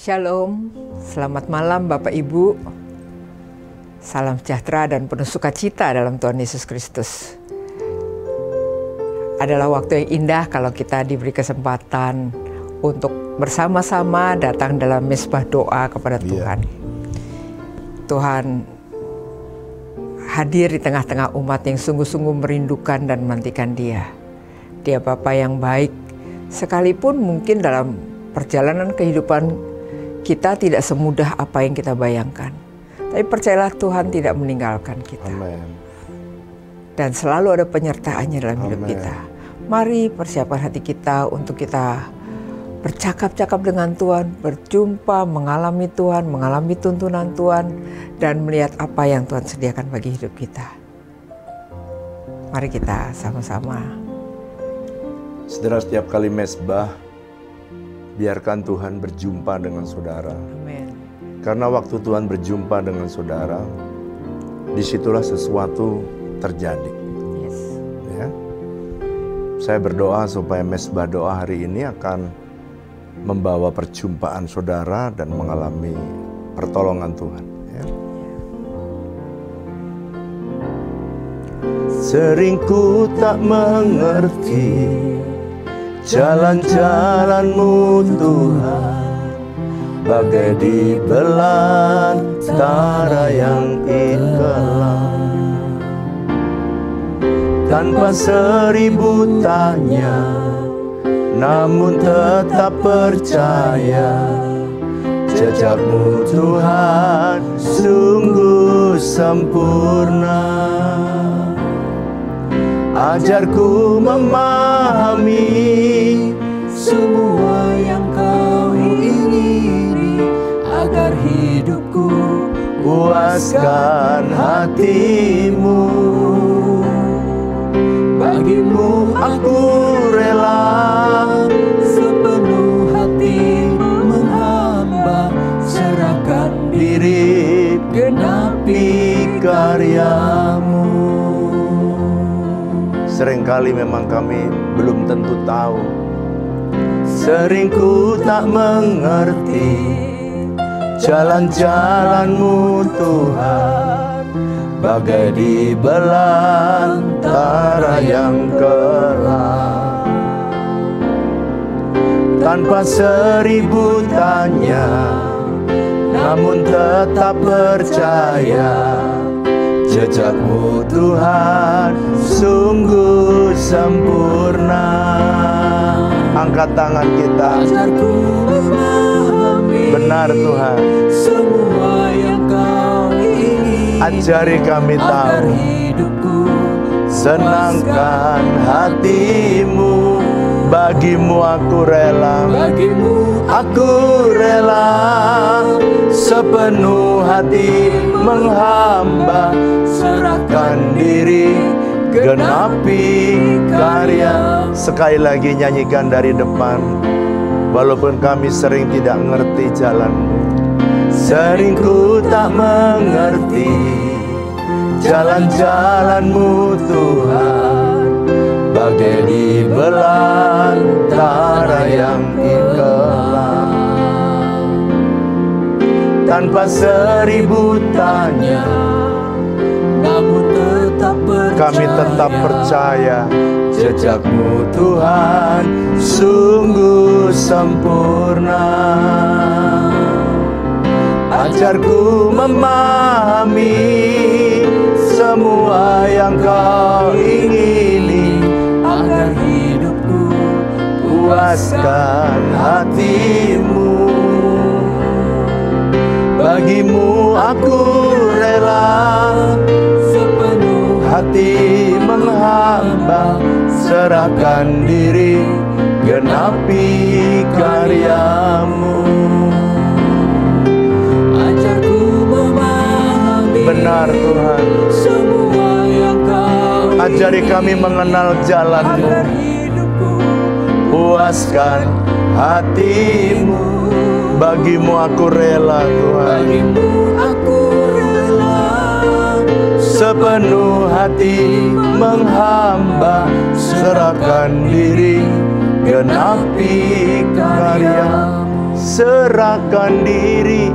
Shalom, selamat malam Bapak Ibu. Salam sejahtera dan penuh sukacita dalam Tuhan Yesus Kristus. Adalah waktu yang indah kalau kita diberi kesempatan untuk bersama-sama datang dalam mezbah doa kepada Tuhan. Tuhan hadir di tengah-tengah umat yang sungguh-sungguh merindukan dan menantikan Dia. Dia Bapa yang baik, sekalipun mungkin dalam perjalanan kehidupan kita tidak semudah apa yang kita bayangkan. Tapi percayalah Tuhan tidak meninggalkan kita. Amen. Dan selalu ada penyertaannya dalam hidup kita. Mari persiapkan hati kita untuk kita bercakap-cakap dengan Tuhan, berjumpa, mengalami Tuhan, mengalami tuntunan Tuhan, dan melihat apa yang Tuhan sediakan bagi hidup kita. Mari kita sama-sama. Saudara, setiap kali mezbah, biarkan Tuhan berjumpa dengan saudara. Amin. Karena waktu Tuhan berjumpa dengan saudara, disitulah sesuatu terjadi. Yes. Ya. Saya berdoa supaya mezbah doa hari ini akan membawa perjumpaan saudara dan mengalami pertolongan Tuhan. Ya. Sering ku tak mengerti jalan-jalan-Mu Tuhan, bagai di belantara yang ikelam. Tanpa seribu tanya, namun tetap percaya, jejak-Mu Tuhan sungguh sempurna. Ajarku memahami semua yang Kau ingini, agar hidupku puaskan hati-Mu. Bagi-Mu aku rela sepenuh hati menghamba, serahkan diri genapi karya-Mu. Seringkali memang kami belum tentu tahu, sering ku tak mengerti jalan-jalan-Mu Tuhan, bagai di belantara yang kelam. Tanpa seribu tanya, namun tetap percaya, jejak-Mu Tuhan sungguh sempurna. Angkat tangan kita. Ajarku memahami, benar Tuhan, semua yang Kau ingini. Ajari kami tahu, hidupku senangkan hati-Mu. Bagi-Mu aku rela, bagi-Mu aku rela sepenuh hati menghamba, serahkan diri genapi karya. Sekali lagi nyanyikan dari depan. Walaupun kami sering tidak mengerti jalan-Mu, sering ku tak mengerti jalan-jalan-Mu Tuhan, bagai di belantara yang ikelam. Tanpa seribu tanya, namun tetap percaya, kami tetap percaya, jejak-Mu Tuhan sungguh sempurna. Ajarku memahami semua yang Kau ingini, agar hidupku puaskan hati-Mu. Bagi-Mu aku rela sepenuh hati menghamba, serahkan diri genapi karya-Mu. Ajarku memahami, benar Tuhan, semua yang Kau ingini. Ajari kami mengenal jalan-Mu, agar hidupku puaskan hati-Mu. Bagi-Mu aku rela Tuhan, bagi-Mu aku rela sepenuh hati menghamba, serahkan diri genapi karya-Mu. serahkan diri,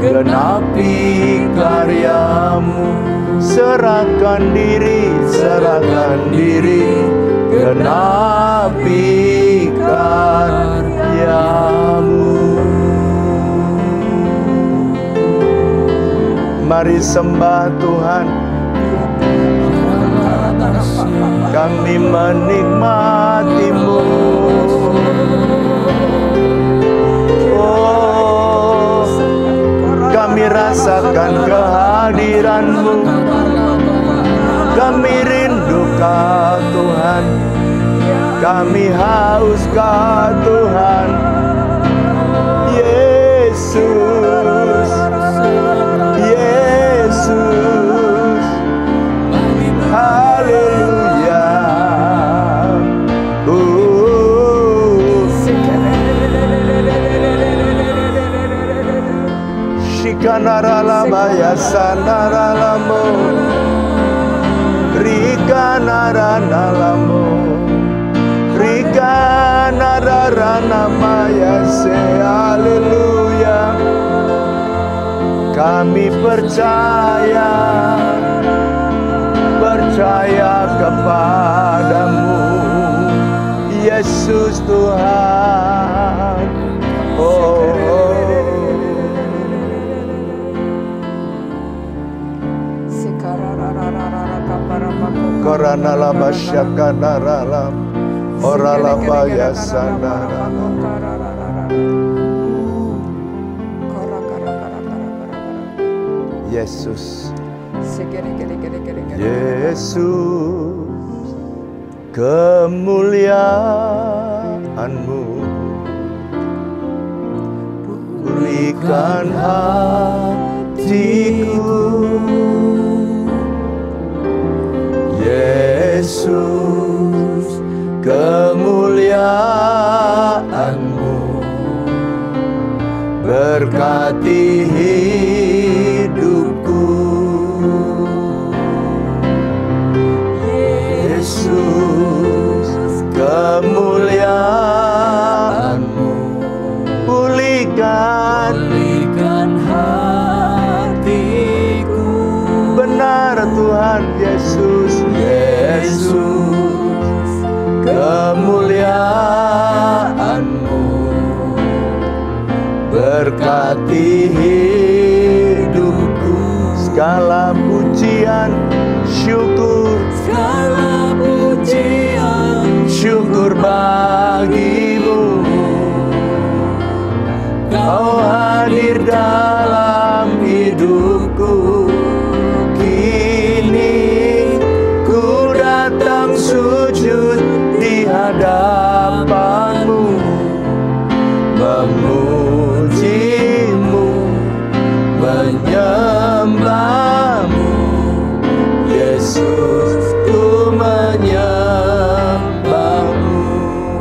genapi karyamu. Serahkan diri, genapi karyamu. Mari sembah Tuhan, kami menikmati-Mu. Oh, kami rasakan kehadiran-Mu. Kami rindu Kau Tuhan, kami haus Kau Tuhan. Yesus, Yesus, haleluya. Shikanaralabaya sanaralamo, Rikanaranalamo, Rikanararanamaya se, haleluya. Kami percaya kepadamu, Yesus Tuhan. Oh, Korana lama syakana ralam, oralama yasana ralam. Yesus, Yesus, kemuliaan-Mu pulihkan hatiku. Yesus, kemuliaan-Mu berkati hidupku. Yesus, kemuliaan-Mu pulihkan hatiku. Benar Tuhan Yesus, Yesus, kemuliaan-Mu berkati hidupku. Segala pujian, syukur, syukur bagi-Mu. Kau hadir dalam hidupku. Kini ku datang sujud di hadapan-Mu, memuji-Mu, menyembah-Mu. Yesus, ku menyembah-Mu.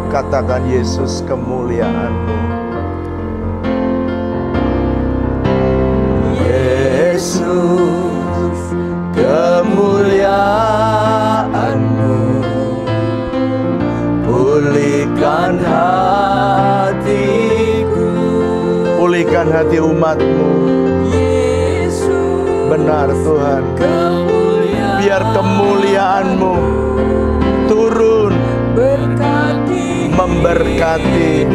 Katakan Yesus, kemuliaan-Mu. Yesus, kemuliaan-Mu pulihkan hatiku. Pulihkan hati umat-Mu. Benar Tuhan, biar kemuliaan-Mu turun memberkati.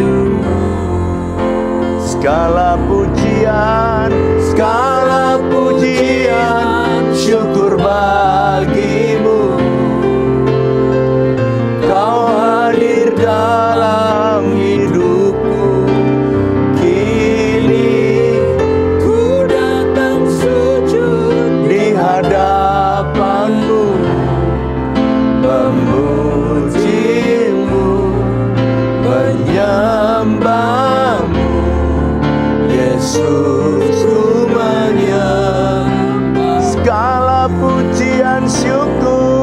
Segala pujian, syukur bagi-Mu. Kau hadir dalam hidupku. Kini ku datang sujud di hadapan-Mu, memuji-Mu, menyembah-Mu. Yesus, ku menyembah. Segala pujian syukur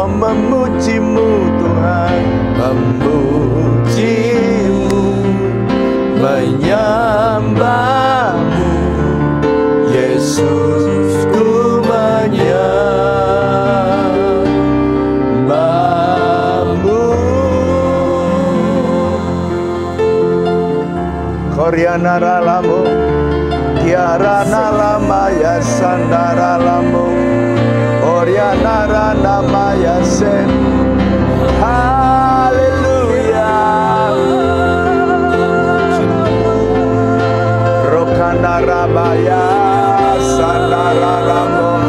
memujimu Tuhan, memujimu, menyembahmu, Yesus ku menyembahmu. Koryana lamu, tiarana lama ya sandara lamu, Oriana rana maya sen. Haleluya. Rokana rabaya sandara lamu,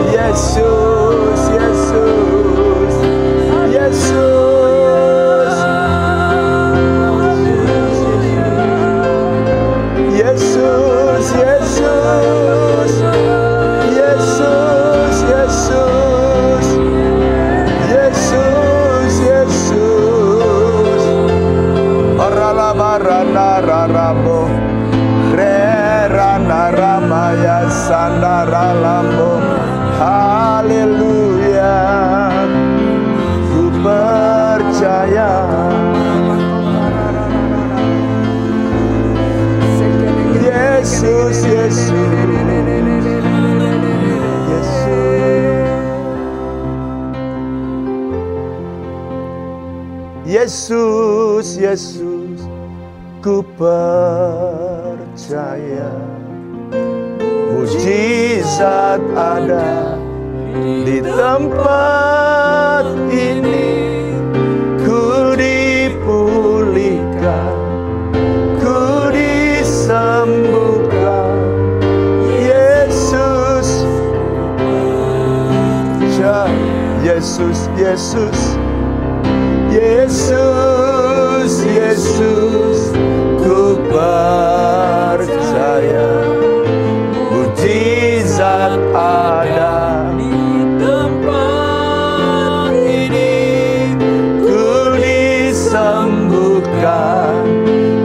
Yesus, Yesus, Yesus, Yesus, Yesus, Yesus, Yesus, Yesus, Yesus. Orala barana rarabo, rerana ramaya sandara lambo. Haleluya, ku percaya. Yesus, Yesus, Yesus, Yesus, ku percaya. Mujizat ada di tempat ini, ku dipulihkan, ku disembuhkan. Yesus, Yesus, Yesus, Yesus, Yesus, ku percaya. Mujizat ada di tempat ini, ku disembuhkan,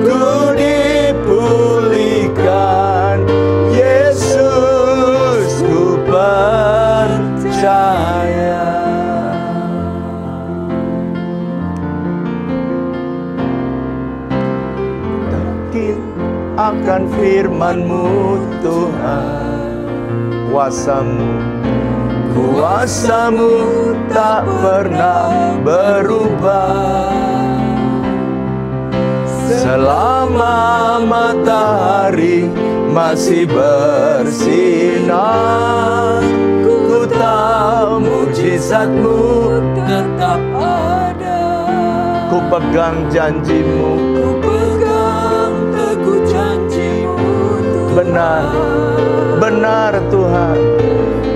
ku dipulihkan. Yesus, ku percaya. Yakin akan firman-Mu Tuhan, kuasa-Mu tak pernah berubah. Selama matahari masih bersinar, ku tahu mujizat-Mu tetap ada. Ku pegang janji-Mu, ku pegang teguh janji-Mu, benar, benar Tuhan.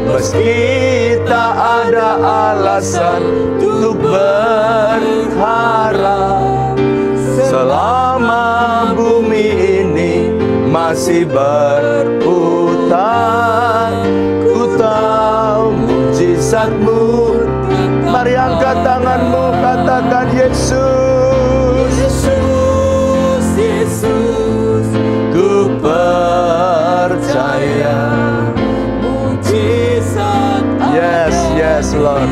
Meski tak ada alasan untuk berharap, selama bumi ini masih berputar, ku tahu mujizat-Mu. Mari angkat tanganmu, katakan Yesus, Yesus, Yesus, ku percaya. Mujizat yes, yes Lord,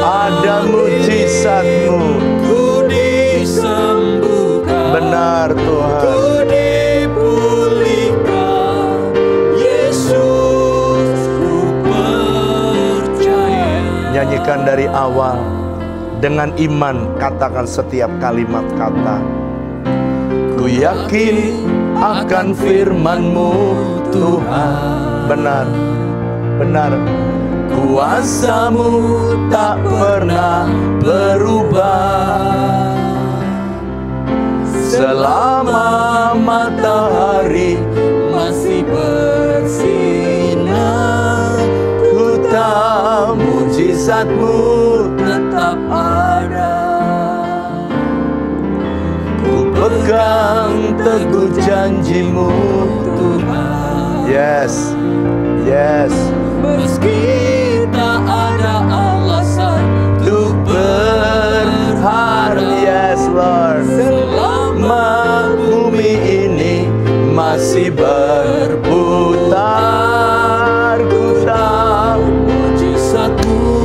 ada mujizat-Mu, ku disembuhkan, benar Tuhan, ku dipulihkan. Yesus, ku percaya. Nyanyikan dari awal dengan iman, katakan setiap kalimat kata. Ku yakin akan firman-Mu Tuhan, benar, benar. Kuasa-Mu tak pernah berubah. Selama matahari masih bersinar, ku tahu mujizat-Mu tetap ada. Ku pegang teguh janji-Mu Tuhan. Yes, yes. Meski tak ada alasan untuk berharap, yes Lord. Selama bumi ini masih berputar, ku tahu mujizat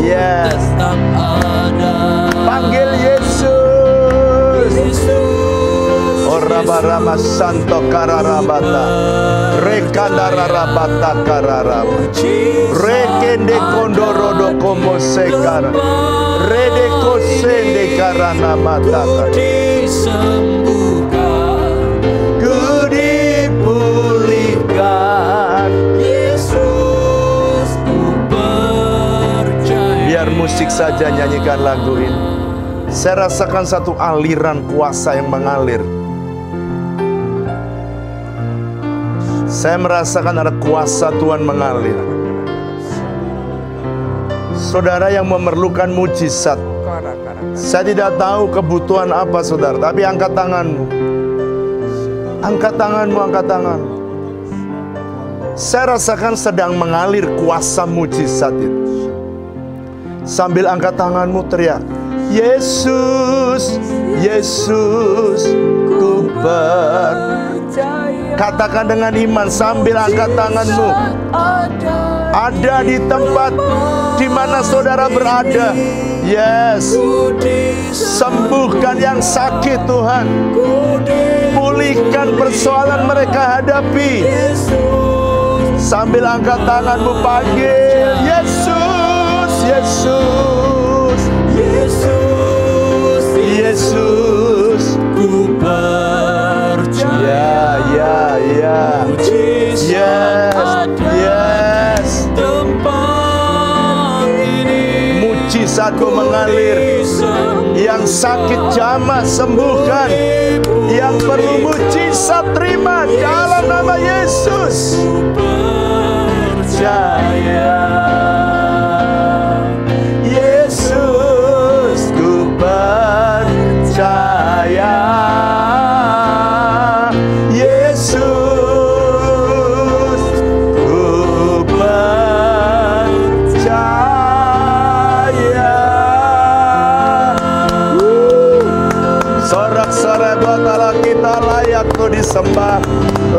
Yes. tetap ada. Panggil Yesus. Ora barama santo kararabata. Rekandararabata kararaba. Rekende kondorodo komo sekara. Rede kosende karana matata. Disembuhkan, Ku dipulihkan. Yesus ku percaya. Biar musik saja nyanyikan lagu ini. Saya rasakan satu aliran kuasa yang mengalir. Saya merasakan ada kuasa Tuhan mengalir. Saudara yang memerlukan mujizat, saya tidak tahu kebutuhan apa saudara, tapi angkat tanganmu. Angkat tanganmu, angkat tanganmu. Saya rasakan sedang mengalir kuasa mujizat itu. Sambil angkat tanganmu teriak, Yesus, Yesus, ku percaya. Katakan dengan iman sambil angkat tanganmu. Ada di tempat di mana saudara berada. Yes. Sembuhkan yang sakit Tuhan. Pulihkan persoalan mereka hadapi. Sambil angkat tanganmu panggil Yesus, Yesus, Yesus, Yesus. ku percaya. Ya. Mujizat Yes, ada yes. tempat ini. Mujizatmu mengalir. Yang sakit jamah sembuhkan. Yang perlu mujizat terima dalam nama Yesus. Percaya. Yesus, ku percaya. Yesus, ku percaya. Sorak-sorai buat Allah kita, layak tuh disembah,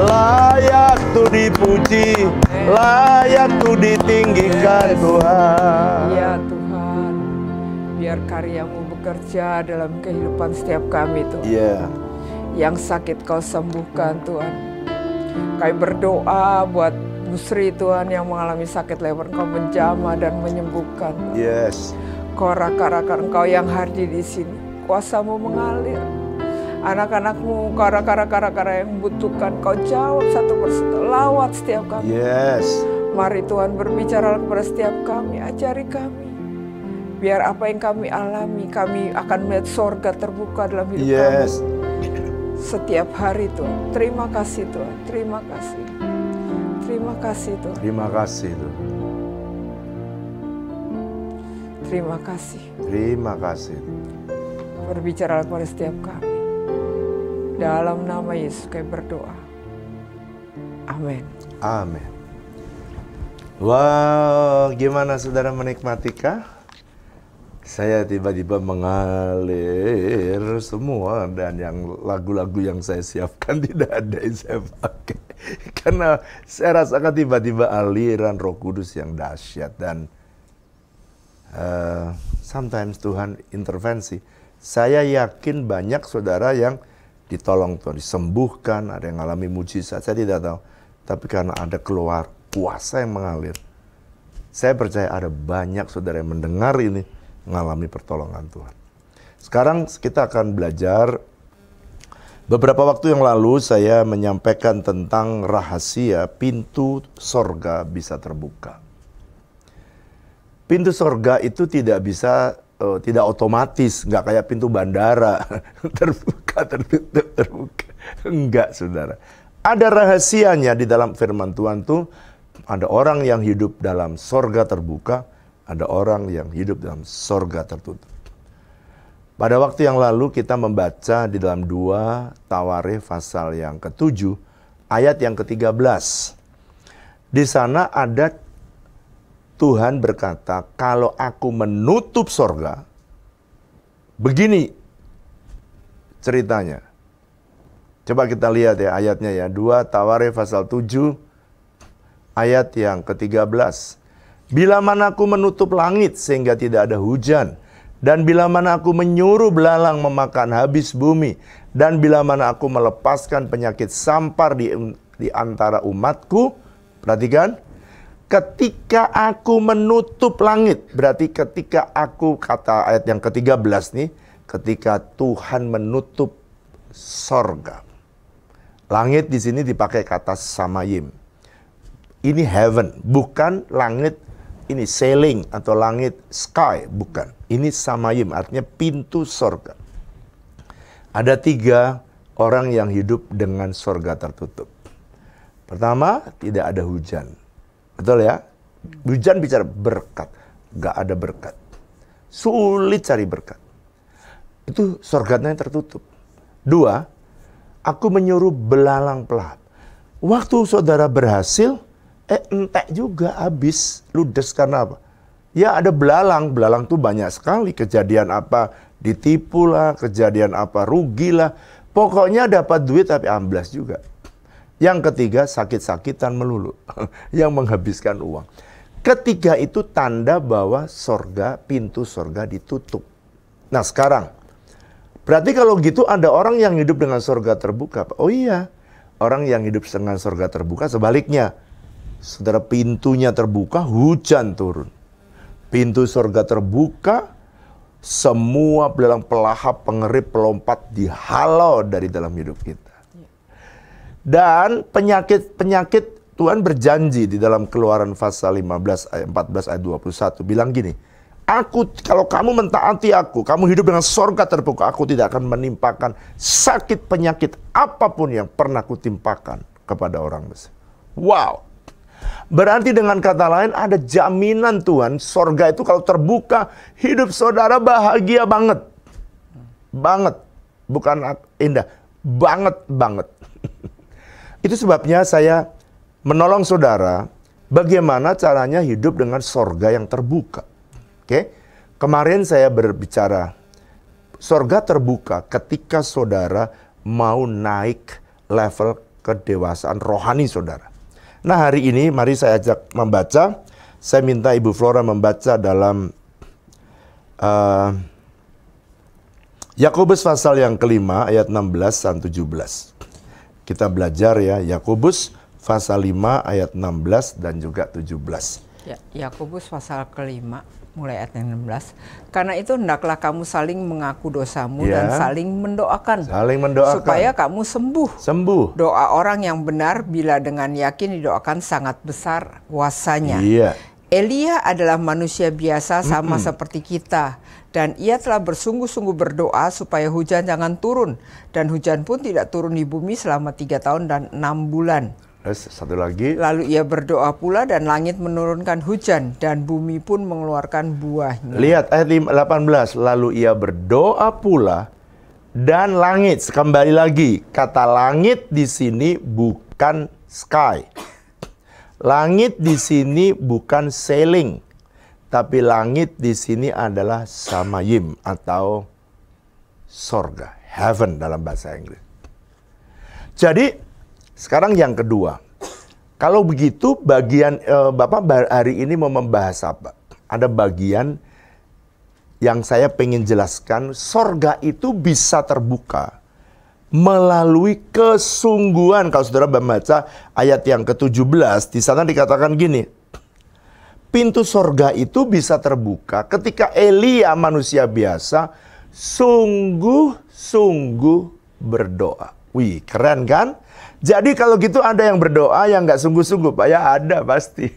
layak tuh dipuji, layak tuh ditinggikan Tuhan. Ya Tuhan, biar karya-Mu bekerja dalam kehidupan setiap kami Tuhan. Iya. Yang sakit Kau sembuhkan Tuhan. Kami berdoa buat Bu Sri Tuhan yang mengalami sakit leher, Kau menjamah dan menyembuhkan. Yes. Kau Engkau yang hadir di sini, kuasa-Mu mengalir. Anak-anak-Mu, kara yang membutuhkan, Kau jawab satu persatu, lawat setiap kami. Yes. Mari Tuhan berbicara kepada setiap kami, ajari kami. Biar apa yang kami alami, kami akan melihat sorga terbuka dalam hidup Yes. kami. Setiap hari Tuhan, terima kasih Tuhan, terima kasih. Terima kasih Tuhan, Terima kasih Tuhan. terima kasih. Terima kasih. Berbicara kepada setiap kami. Dalam nama Yesus kami berdoa. Amin. Amin. Wow, gimana saudara menikmatikah? Saya tiba-tiba mengalir semua, dan yang lagu-lagu yang saya siapkan tidak ada yang saya pakai. Karena saya rasakan tiba-tiba aliran Roh Kudus yang dahsyat, dan sometimes Tuhan intervensi. Saya yakin banyak saudara yang ditolong Tuhan, disembuhkan, ada yang mengalami mujizat, saya tidak tahu. Tapi karena ada keluar kuasa yang mengalir, saya percaya ada banyak saudara yang mendengar ini mengalami pertolongan Tuhan. Sekarang kita akan belajar. Beberapa waktu yang lalu saya menyampaikan tentang rahasia pintu sorga bisa terbuka. Pintu sorga itu tidak bisa, tidak otomatis, nggak kayak pintu bandara, terbuka, tertutup, terbuka. Enggak, saudara. Ada rahasianya di dalam firman Tuhan tuh. Ada orang yang hidup dalam sorga terbuka, ada orang yang hidup dalam sorga tertutup. Pada waktu yang lalu kita membaca di dalam 2 Tawarikh pasal yang ke-7, ayat yang ke-13. Di sana ada Tuhan berkata, kalau aku menutup sorga, begini ceritanya. Coba kita lihat ya ayatnya ya, 2 Tawarikh pasal 7, ayat yang ke-13. Bila mana aku menutup langit sehingga tidak ada hujan, dan bila mana aku menyuruh belalang memakan habis bumi, dan bila mana aku melepaskan penyakit sampar di antara umatku, perhatikan, ketika aku menutup langit, berarti ketika aku, kata ayat yang ke-13 nih, ketika Tuhan menutup sorga. Langit di sini dipakai kata samayim. Ini heaven, bukan langit ini ceiling atau langit sky, bukan. Ini samayim, artinya pintu sorga. Ada 3 orang yang hidup dengan sorga tertutup. Pertama, tidak ada hujan. Betul ya? Hujan bicara berkat. Gak ada berkat. Sulit cari berkat. Itu sorganya yang tertutup. 2, aku menyuruh belalang pelahap. Waktu saudara berhasil, entek juga habis, ludes karena apa? Ya ada belalang tuh banyak sekali. Kejadian apa, ditipu lah, kejadian apa, rugi lah. Pokoknya dapat duit tapi amblas juga. Yang ketiga, sakit-sakitan melulu, yang menghabiskan uang. Ketiga itu tanda bahwa sorga, pintu sorga ditutup. Nah sekarang, berarti kalau gitu ada orang yang hidup dengan sorga terbuka. Oh iya, orang yang hidup dengan sorga terbuka sebaliknya. Saudara, pintunya terbuka, hujan turun. Pintu sorga terbuka, semua belalang pelahap, pengerip, pelompat dihalau dari dalam hidup kita. Dan penyakit Tuhan berjanji di dalam Keluaran pasal 15 ayat 14 ayat 21 bilang gini, kalau kamu mentaati aku, kamu hidup dengan sorga terbuka, aku tidak akan menimpakan sakit penyakit apapun yang pernah kutimpakan kepada orang Mesir. Wow. Berarti dengan kata lain ada jaminan Tuhan, sorga itu kalau terbuka, hidup saudara bahagia banget. Banget. Bukan indah. Banget. Itu sebabnya saya menolong saudara bagaimana caranya hidup dengan sorga yang terbuka. Oke? Kemarin saya berbicara, sorga terbuka ketika saudara mau naik level kedewasaan rohani saudara. Nah hari ini mari saya ajak membaca. Saya minta Ibu Flora membaca dalam Yakobus pasal yang kelima ayat 16 dan 17. Kita belajar ya, Yakobus pasal 5 ayat 16 dan juga 17. Ya, Yakobus pasal kelima mulai ayat yang 16. Karena itu hendaklah kamu saling mengaku dosamu dan saling mendoakan. Saling mendoakan. Supaya kamu sembuh. Sembuh. Doa orang yang benar bila dengan yakin didoakan sangat besar kuasanya. Iya. Elia adalah manusia biasa sama seperti kita. Dan ia telah bersungguh-sungguh berdoa supaya hujan jangan turun. Dan hujan pun tidak turun di bumi selama 3 tahun dan 6 bulan. Satu lagi. Lalu ia berdoa pula dan langit menurunkan hujan dan bumi pun mengeluarkan buahnya. Lihat ayat 18. Lalu ia berdoa pula dan langit. Kembali lagi, kata langit di sini bukan sky. Langit di sini bukan ceiling. Tapi langit di sini adalah samayim atau sorga, heaven dalam bahasa Inggris. Jadi sekarang yang kedua, kalau begitu bagian Bapak hari ini mau membahas apa? Ada bagian yang saya pengen jelaskan, sorga itu bisa terbuka melalui kesungguhan. Kalau saudara membaca ayat yang ke-17, di sana dikatakan gini, pintu sorga itu bisa terbuka ketika Elia manusia biasa sungguh-sungguh berdoa. Wih, keren kan? Jadi kalau gitu ada yang berdoa yang nggak sungguh-sungguh, Pak, ya ada pasti.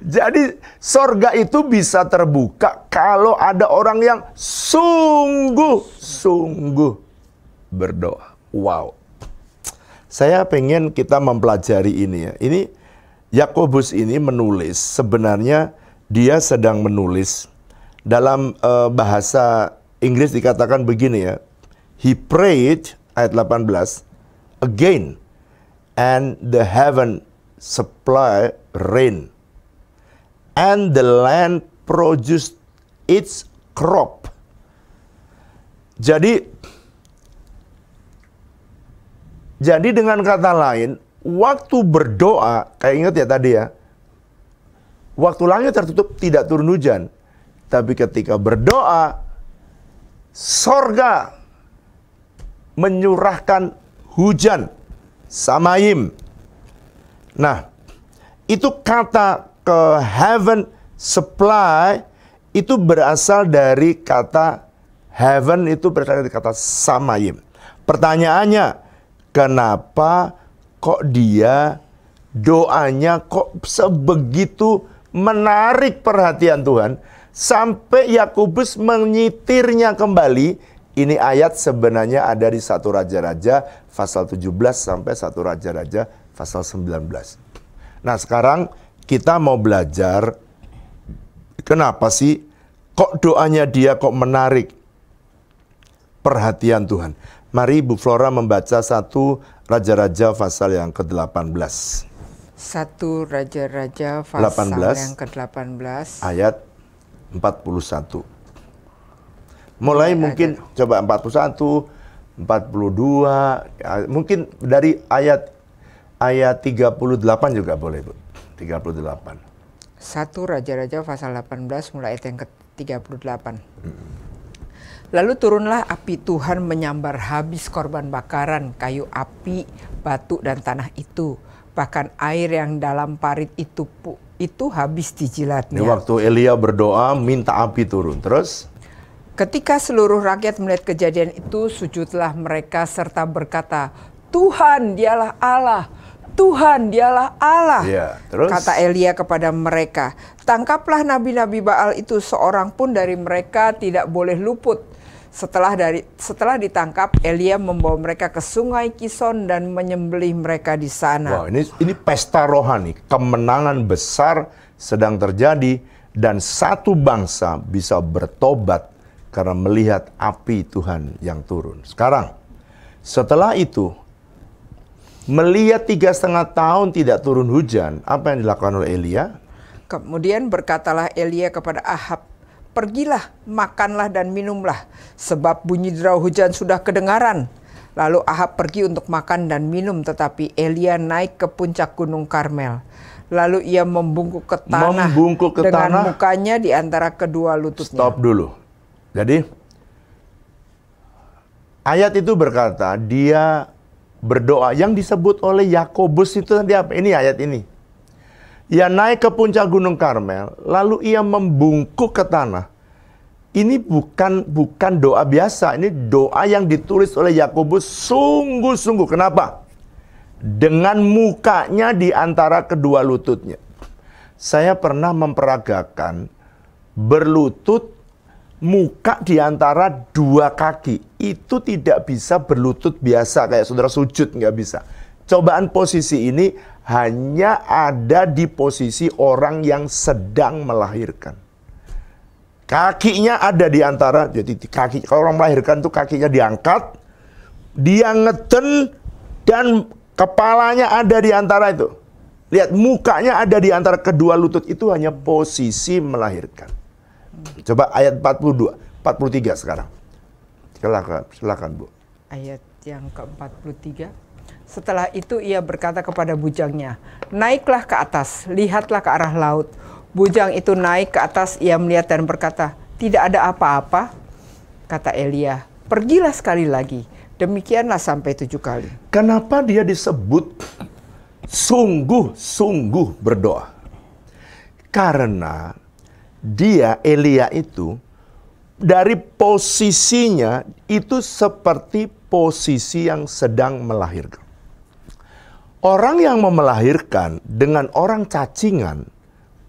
Jadi sorga itu bisa terbuka kalau ada orang yang sungguh-sungguh berdoa. Wow. Saya pengen kita mempelajari ini ya. Ini Yakobus ini menulis, sebenarnya dia sedang menulis dalam bahasa Inggris dikatakan begini ya. He prayed, ayat 18, again, and the heaven supply rain, and the land produced its crop. Jadi dengan kata lain, waktu berdoa, kayak ingat ya tadi ya, waktu langit tertutup tidak turun hujan. Tapi ketika berdoa, sorga menyurahkan hujan, samayim. Nah, itu kata ke heaven supply itu berasal dari kata heaven, itu berasal dari kata samayim. Pertanyaannya, kenapa kok dia doanya kok sebegitu menarik perhatian Tuhan sampai Yakobus menyitirnya kembali? Ini ayat sebenarnya ada di 1 Raja-Raja pasal 17 sampai 1 Raja-Raja pasal 19. Nah, sekarang kita mau belajar kenapa sih kok doanya dia kok menarik perhatian Tuhan. Mari Bu Flora membaca 1 Raja-Raja pasal yang ke-18. 1 Raja-Raja pasal 18, yang ke-18 ayat 41. Mulai mungkin coba 41, 42, mungkin dari ayat 38 juga boleh, Bu. 38. 1 Raja-Raja pasal 18 mulai ayat yang ke-38. Lalu turunlah api Tuhan menyambar habis korban bakaran, kayu api, batu dan tanah itu. Bahkan air yang dalam parit itu habis dijilatnya. Ini waktu Elia berdoa minta api turun. Terus? Ketika seluruh rakyat melihat kejadian itu, sujudlah mereka serta berkata, Tuhan dialah Allah, Tuhan dialah Allah. Ya, terus? Kata Elia kepada mereka, tangkaplah nabi-nabi Baal itu, seorang pun dari mereka tidak boleh luput. Setelah ditangkap, Elia membawa mereka ke sungai Kison dan menyembelih mereka di sana. Wah, ini pesta rohani, kemenangan besar sedang terjadi dan satu bangsa bisa bertobat karena melihat api Tuhan yang turun. Sekarang, setelah itu, melihat 3,5 tahun tidak turun hujan, apa yang dilakukan oleh Elia? Kemudian berkatalah Elia kepada Ahab, pergilah, makanlah dan minumlah, sebab bunyi derau hujan sudah kedengaran. Lalu Ahab pergi untuk makan dan minum, tetapi Elia naik ke puncak gunung Karmel. Lalu ia membungkuk ke tanah dengan mukanya di antara kedua lututnya. Stop dulu. Jadi, ayat itu berkata, dia berdoa. Yang disebut oleh Yakobus itu tadi apa? Ini ayat ini. Ia naik ke puncak gunung Karmel, lalu ia membungkuk ke tanah. Ini bukan doa biasa, ini doa yang ditulis oleh Yakobus sungguh-sungguh. Kenapa? Dengan mukanya di antara kedua lututnya. Saya pernah memperagakan berlutut, muka di antara dua kaki. Itu tidak bisa berlutut biasa kayak saudara sujud, nggak bisa. Cobaan posisi ini hanya ada di posisi orang yang sedang melahirkan. Kakinya ada di antara, jadi kaki, kalau orang melahirkan tuh kakinya diangkat, dia ngeden dan kepalanya ada di antara itu. Lihat, mukanya ada di antara kedua lutut, itu hanya posisi melahirkan. Coba ayat 42, 43 sekarang. Silakan Bu. Ayat yang ke-43. Setelah itu ia berkata kepada bujangnya, naiklah ke atas, lihatlah ke arah laut. Bujang itu naik ke atas, ia melihat dan berkata, tidak ada apa-apa. Kata Elia, pergilah sekali lagi. Demikianlah sampai 7 kali. Kenapa dia disebut sungguh-sungguh berdoa? Karena dia, Elia itu, dari posisinya itu seperti posisi yang sedang melahirkan. Orang yang mau melahirkan dengan orang cacingan,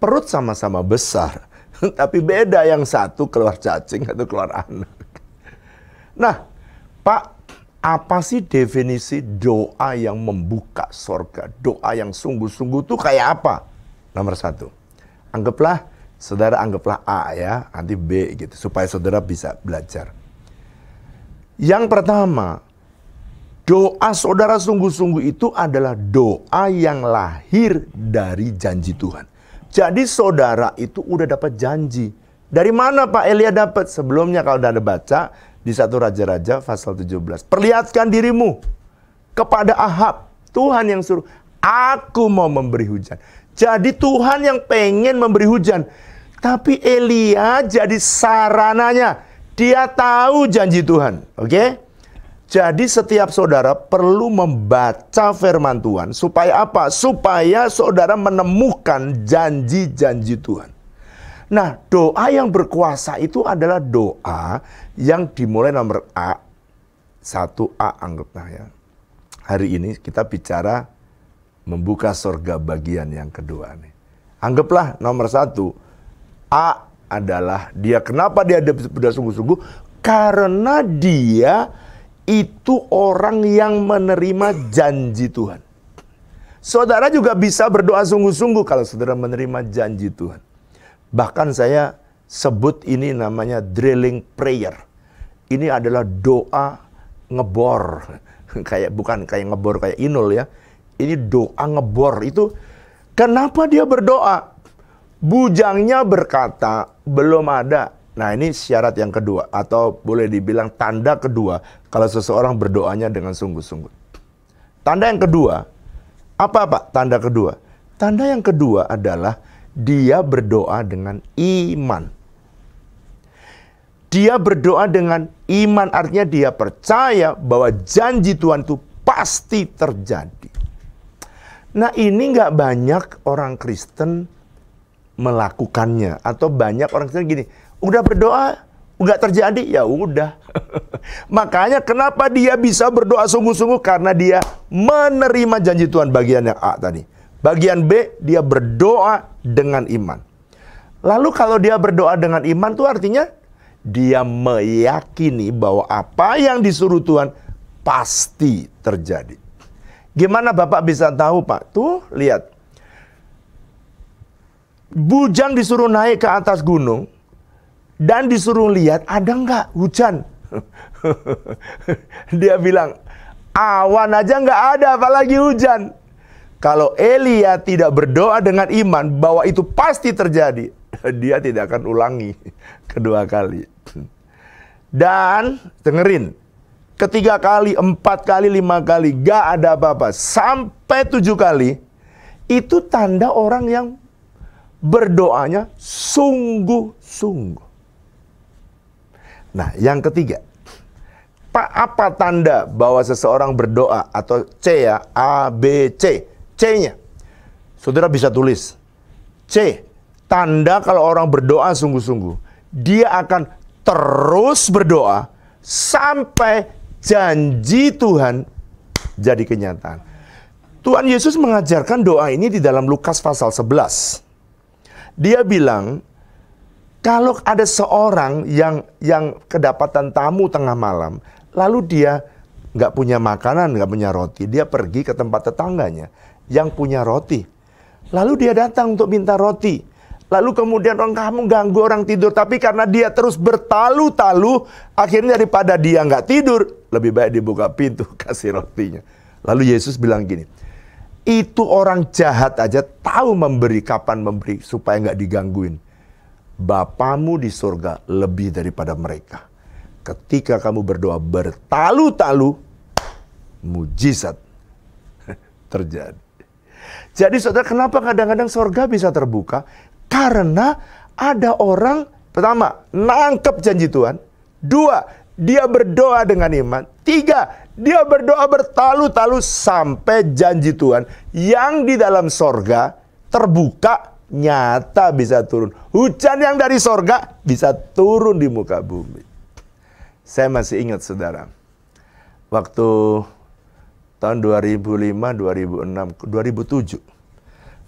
perut sama-sama besar. Tapi beda, yang satu keluar cacing, satu keluar anak. Nah, Pak, apa sih definisi doa yang membuka sorga? Doa yang sungguh-sungguh itu kayak apa? Nomor 1, saudara anggaplah A ya, nanti B gitu, supaya saudara bisa belajar. Yang pertama, doa saudara sungguh-sungguh itu adalah doa yang lahir dari janji Tuhan. Jadi saudara itu udah dapat janji. Dari mana Pak Elia dapat? Sebelumnya kalau Anda baca di 1 Raja-Raja pasal 17. Perlihatkan dirimu kepada Ahab. Tuhan yang suruh, aku mau memberi hujan. Jadi Tuhan yang pengen memberi hujan. Tapi Elia jadi sarananya. Dia tahu janji Tuhan. Oke? Jadi setiap saudara perlu membaca firman Tuhan. Supaya apa? Supaya saudara menemukan janji-janji Tuhan. Nah, doa yang berkuasa itu adalah doa yang dimulai nomor A. 1A anggaplah ya. Hari ini kita bicara membuka surga bagian yang kedua nih. Anggaplah nomor 1. A adalah dia. Kenapa dia sudah sungguh-sungguh? Karena dia itu orang yang menerima janji Tuhan. Saudara juga bisa berdoa sungguh-sungguh kalau saudara menerima janji Tuhan. Bahkan saya sebut ini namanya drilling prayer. Ini adalah doa ngebor. Bukan kayak ngebor kayak Inul ya. Ini doa ngebor. Itu kenapa dia berdoa? Bujangnya berkata, belum ada. Nah, ini syarat yang kedua, atau boleh dibilang tanda kedua kalau seseorang berdoanya dengan sungguh-sungguh. Tanda yang kedua, apa Pak? Tanda kedua. Tanda yang kedua adalah dia berdoa dengan iman. Dia berdoa dengan iman, artinya dia percaya bahwa janji Tuhan itu pasti terjadi. Nah, ini nggak banyak orang Kristen melakukannya, atau banyak orang Kristen gini, udah berdoa, nggak terjadi, ya udah. Makanya kenapa dia bisa berdoa sungguh-sungguh? Karena dia menerima janji Tuhan bagian yang A tadi. Bagian B, dia berdoa dengan iman. Lalu kalau dia berdoa dengan iman itu artinya dia meyakini bahwa apa yang disuruh Tuhan pasti terjadi. Gimana Bapak bisa tahu Pak? Tuh lihat. Bujang disuruh naik ke atas gunung. Dan disuruh lihat ada nggak hujan. Dia bilang, awan aja nggak ada apalagi hujan. Kalau Elia tidak berdoa dengan iman bahwa itu pasti terjadi, dia tidak akan ulangi kedua kali. Dan dengerin, ketiga kali, 4 kali, 5 kali, gak ada apa-apa. Sampai 7 kali, itu tanda orang yang berdoanya sungguh-sungguh. Nah, yang ketiga, apa tanda bahwa seseorang berdoa? Atau C ya, A, B, C. C-nya, saudara bisa tulis. C, tanda kalau orang berdoa sungguh-sungguh. Dia akan terus berdoa sampai janji Tuhan jadi kenyataan. Tuhan Yesus mengajarkan doa ini di dalam Lukas pasal 11. Dia bilang, kalau ada seorang yang kedapatan tamu tengah malam, lalu dia nggak punya makanan, nggak punya roti, dia pergi ke tempat tetangganya yang punya roti. Lalu dia datang untuk minta roti. Lalu kemudian orang kamu ganggu orang tidur. Tapi karena dia terus bertalu-talu, akhirnya daripada dia nggak tidur, lebih baik dibuka pintu, kasih rotinya. Lalu Yesus bilang gini, itu orang jahat aja tahu memberi, kapan memberi, supaya nggak digangguin. Bapamu di surga lebih daripada mereka. Ketika kamu berdoa bertalu-talu, mujizat terjadi. Jadi saudara, kenapa kadang-kadang surga bisa terbuka? Karena ada orang, pertama, nangkep janji Tuhan. 2, dia berdoa dengan iman. 3, dia berdoa bertalu-talu sampai janji Tuhan yang di dalam surga terbuka, nyata bisa turun. Hujan yang dari surga bisa turun di muka bumi. Saya masih ingat saudara, waktu tahun 2005, 2006, 2007.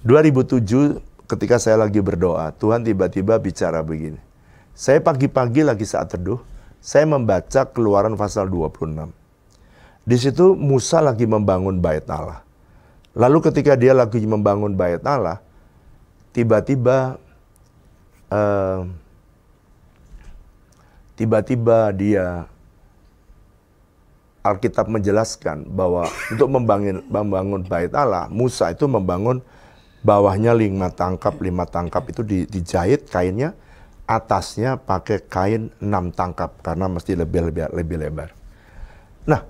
2007 ketika saya lagi berdoa, Tuhan tiba-tiba bicara begini. Saya pagi-pagi lagi saat teduh, saya membaca Keluaran pasal 26. Di situ Musa lagi membangun bait Allah. Lalu ketika dia lagi membangun bait Allah, tiba-tiba dia, Alkitab menjelaskan bahwa untuk membangun bait Allah, Musa itu membangun bawahnya 5 tangkap itu dijahit kainnya, atasnya pakai kain 6 tangkap karena mesti lebih lebar. Nah,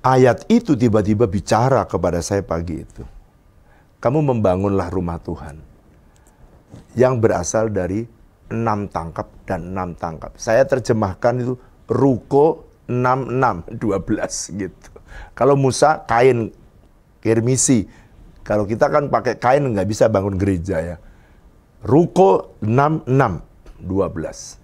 ayat itu tiba-tiba bicara kepada saya pagi itu. kamu membangunlah rumah Tuhan yang berasal dari 6 tangkap dan 6 tangkap. Saya terjemahkan itu ruko 6, 12 gitu. Kalau Musa kain kirmisi. Kalau kita kan pakai kain nggak bisa bangun gereja ya. Ruko 6, 12.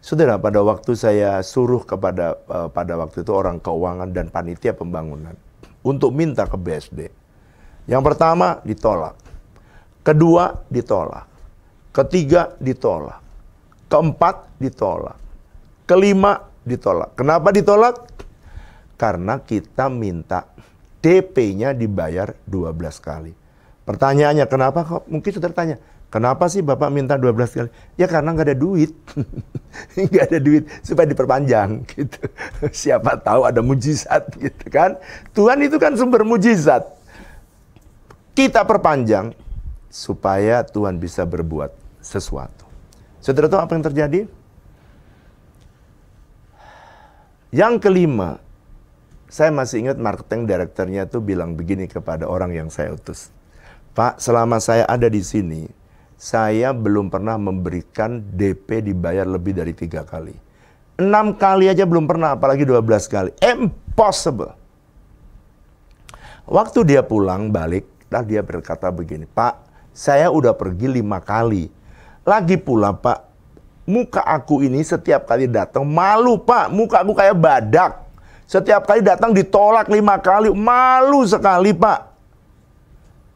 Saudara, pada waktu saya suruh pada waktu itu orang keuangan dan panitia pembangunan untuk minta ke BSD. Yang pertama ditolak. Kedua ditolak. Ketiga ditolak. Keempat ditolak. Kelima ditolak. Kenapa ditolak? Karena kita minta DP-nya dibayar 12 kali. Pertanyaannya, kenapa kok? Mungkin saudara tanya, kenapa sih Bapak minta 12 kali? Ya karena nggak ada duit. Nggak ada duit supaya diperpanjang gitu. Siapa tahu ada mujizat gitu kan. Tuhan itu kan sumber mujizat. Kita perpanjang supaya Tuhan bisa berbuat sesuatu. Saudara tahu apa yang terjadi? Yang kelima, saya masih ingat marketing directornya tuh bilang begini kepada orang yang saya utus. Pak, selama saya ada di sini, saya belum pernah memberikan DP dibayar lebih dari 3 kali. 6 kali aja belum pernah, apalagi 12 kali. Impossible. Waktu dia pulang balik, dan dia berkata begini, Pak, saya udah pergi 5 kali. Lagi pula Pak, muka aku ini setiap kali datang malu Pak, muka aku kayak badak. Setiap kali datang ditolak 5 kali, malu sekali Pak.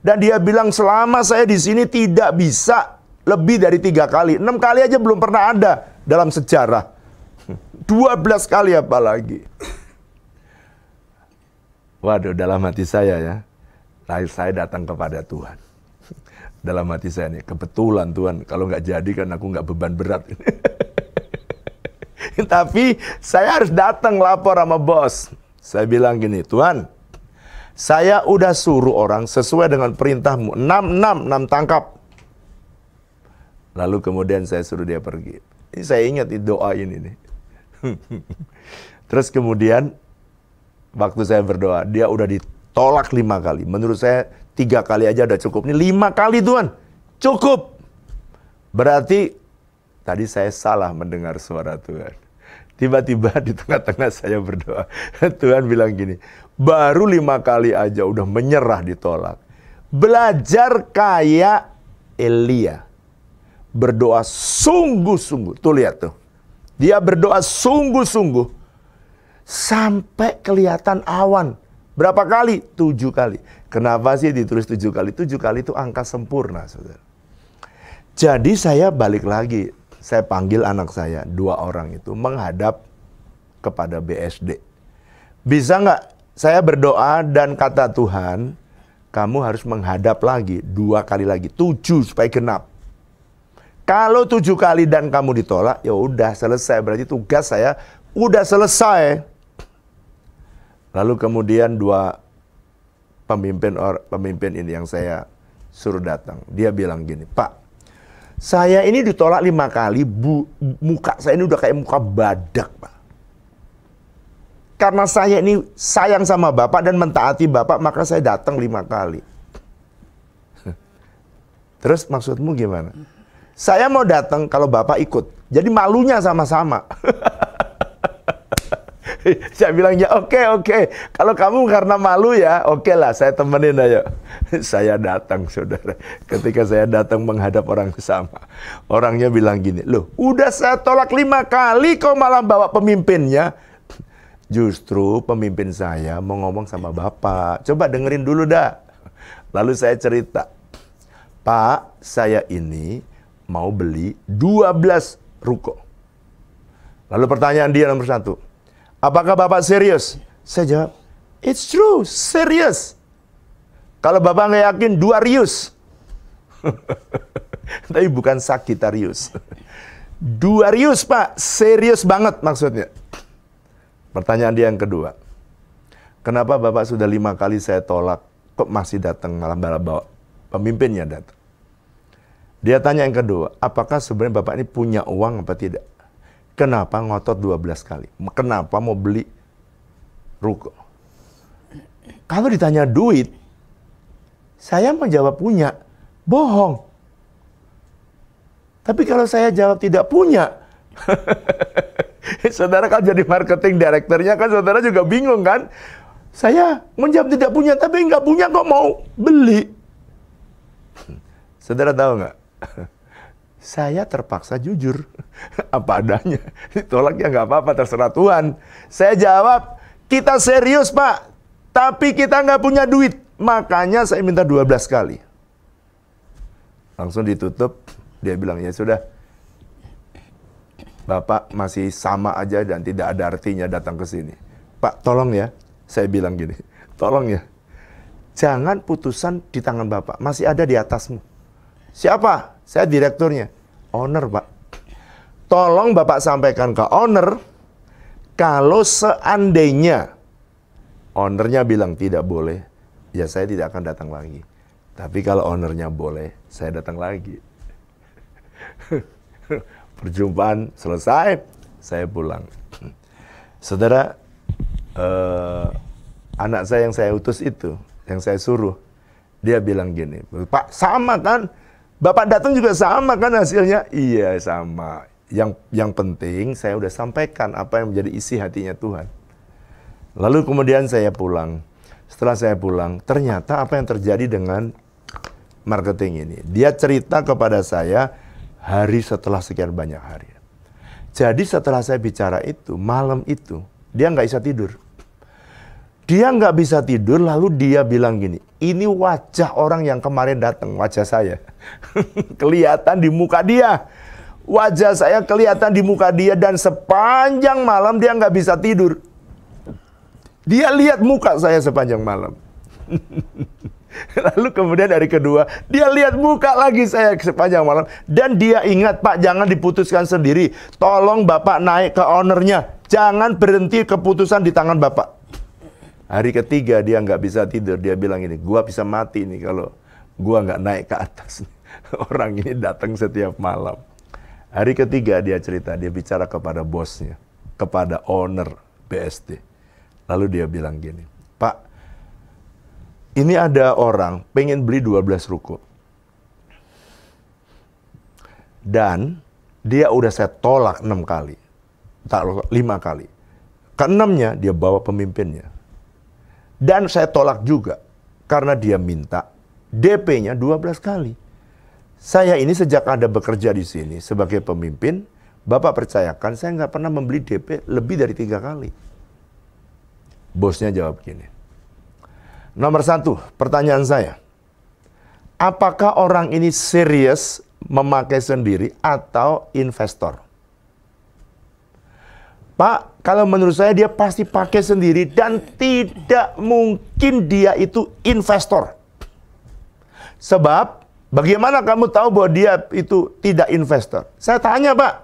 Dan dia bilang selama saya di sini tidak bisa lebih dari 3 kali. 6 kali aja belum pernah ada dalam sejarah. 12 kali apalagi. Waduh, dalam hati saya ya. Lalu saya datang kepada Tuhan. Dalam hati saya nih, kebetulan Tuhan, kalau nggak jadi kan aku nggak beban berat. Tapi saya harus datang lapor sama bos. Saya bilang gini, Tuhan, saya udah suruh orang sesuai dengan perintahmu. 6 tangkap. Lalu kemudian saya suruh dia pergi. Ini saya ingat doa ini nih. Terus kemudian, waktu saya berdoa, dia udah ditolak 5 kali. Menurut saya 3 kali aja udah cukup. Ini 5 kali Tuhan, cukup. Berarti tadi saya salah mendengar suara Tuhan. Tiba-tiba di tengah-tengah saya berdoa, Tuhan bilang gini, baru 5 kali aja udah menyerah ditolak. Belajar kayak Elia. Berdoa sungguh-sungguh. Tuh lihat tuh. Dia berdoa sungguh-sungguh. Sampai kelihatan awan. Berapa kali? 7 kali. Kenapa sih ditulis 7 kali? 7 kali itu angka sempurna, saudara. Jadi saya balik lagi. Saya panggil anak saya, 2 orang itu, menghadap kepada BSD. Bisa nggak saya berdoa dan kata Tuhan, kamu harus menghadap lagi, 2 kali lagi, 7 supaya genap. Kalau 7 kali dan kamu ditolak, ya udah selesai. Berarti tugas saya udah selesai. Lalu kemudian 2 pemimpin ini yang saya suruh datang. Dia bilang gini, Pak, saya ini ditolak 5 kali, muka saya ini udah kayak muka badak, Pak. Karena saya ini sayang sama Bapak dan mentaati Bapak, maka saya datang 5 kali. Terus maksudmu gimana? Saya mau datang kalau Bapak ikut. Jadi malunya sama-sama. Saya bilang, ya oke. Kalau kamu karena malu ya, oke lah, saya temenin aja. Saya datang, saudara. Ketika saya datang menghadap orang sama, orangnya bilang gini, loh, udah saya tolak 5 kali, kok malah bawa pemimpinnya? Justru pemimpin saya mau ngomong sama Bapak. Coba dengerin dulu dah. Lalu saya cerita, Pak, saya ini mau beli 12 ruko. Lalu pertanyaan dia nomor 1, apakah Bapak serius? Saya jawab, it's true, serius. Kalau Bapak nggak yakin, 2 rius. Tapi bukan Sagittarius. 2 rius, Pak. Serius banget maksudnya. Pertanyaan dia yang kedua. Kenapa Bapak sudah 5 kali saya tolak, kok masih datang, malah bawa pemimpinnya datang? Dia tanya yang kedua, apakah sebenarnya Bapak ini punya uang apa tidak? Kenapa ngotot 12 kali? Kenapa mau beli ruko? Kalau ditanya duit, Saya menjawab punya, bohong. Tapi kalau saya jawab tidak punya, saudara kan jadi marketing directornya kan, saudara juga bingung kan? Saya menjawab tidak punya, tapi nggak punya kok mau beli. Saudara tahu nggak? Saya terpaksa jujur, apa adanya. Ditolak ya nggak apa-apa, terserah Tuhan. Saya jawab, kita serius Pak, tapi kita nggak punya duit. Makanya saya minta 12 kali. Langsung ditutup, dia bilang, ya sudah. Bapak masih sama aja dan tidak ada artinya datang ke sini. Pak, tolong ya. Saya bilang gini, tolong ya. Jangan putusan di tangan Bapak, masih ada di atasmu. Siapa? Saya direkturnya. Owner, Pak. Tolong Bapak sampaikan ke owner, kalau seandainya ownernya bilang tidak boleh, ya saya tidak akan datang lagi. Tapi kalau ownernya boleh, saya datang lagi. Perjumpaan selesai, saya pulang. Saudara, anak saya yang saya utus itu, yang saya suruh, dia bilang gini, Pak, sama kan? Bapak datang juga sama kan hasilnya? Iya, sama. Yang penting saya udah sampaikan apa yang menjadi isi hatinya Tuhan. Lalu kemudian saya pulang. Setelah saya pulang, ternyata apa yang terjadi dengan marketing ini. Dia cerita kepada saya hari setelah sekian banyak hari. Jadi setelah saya bicara itu, malam itu, dia nggak bisa tidur. Dia nggak bisa tidur, lalu dia bilang gini, ini wajah orang yang kemarin datang, wajah saya. Kelihatan di muka dia. Wajah saya kelihatan di muka dia, dan sepanjang malam dia nggak bisa tidur. Dia lihat muka saya sepanjang malam. Lalu kemudian hari kedua, dia lihat muka lagi saya sepanjang malam. Dan dia ingat, Pak, jangan diputuskan sendiri. Tolong Bapak naik ke ownernya. Jangan berhenti keputusan di tangan Bapak. Hari ketiga dia nggak bisa tidur. Dia bilang ini, gua bisa mati nih kalau gua nggak naik ke atas. Orang ini datang setiap malam. Hari ketiga dia cerita, dia bicara kepada bosnya, kepada owner BSD. Lalu dia bilang gini, Pak, ini ada orang pengen beli 12 ruko. Dan dia udah saya tolak 6 kali. 5 kali. Ke-6-nya dia bawa pemimpinnya. Dan saya tolak juga. Karena dia minta DP-nya 12 kali. Saya ini sejak Anda bekerja di sini sebagai pemimpin, Bapak percayakan saya nggak pernah membeli DP lebih dari 3 kali. Bosnya jawab gini. Nomor 1, pertanyaan saya. Apakah orang ini serius memakai sendiri atau investor? Pak, kalau menurut saya dia pasti pakai sendiri dan tidak mungkin dia itu investor. Sebab, bagaimana kamu tahu bahwa dia itu tidak investor? Saya tanya, Pak,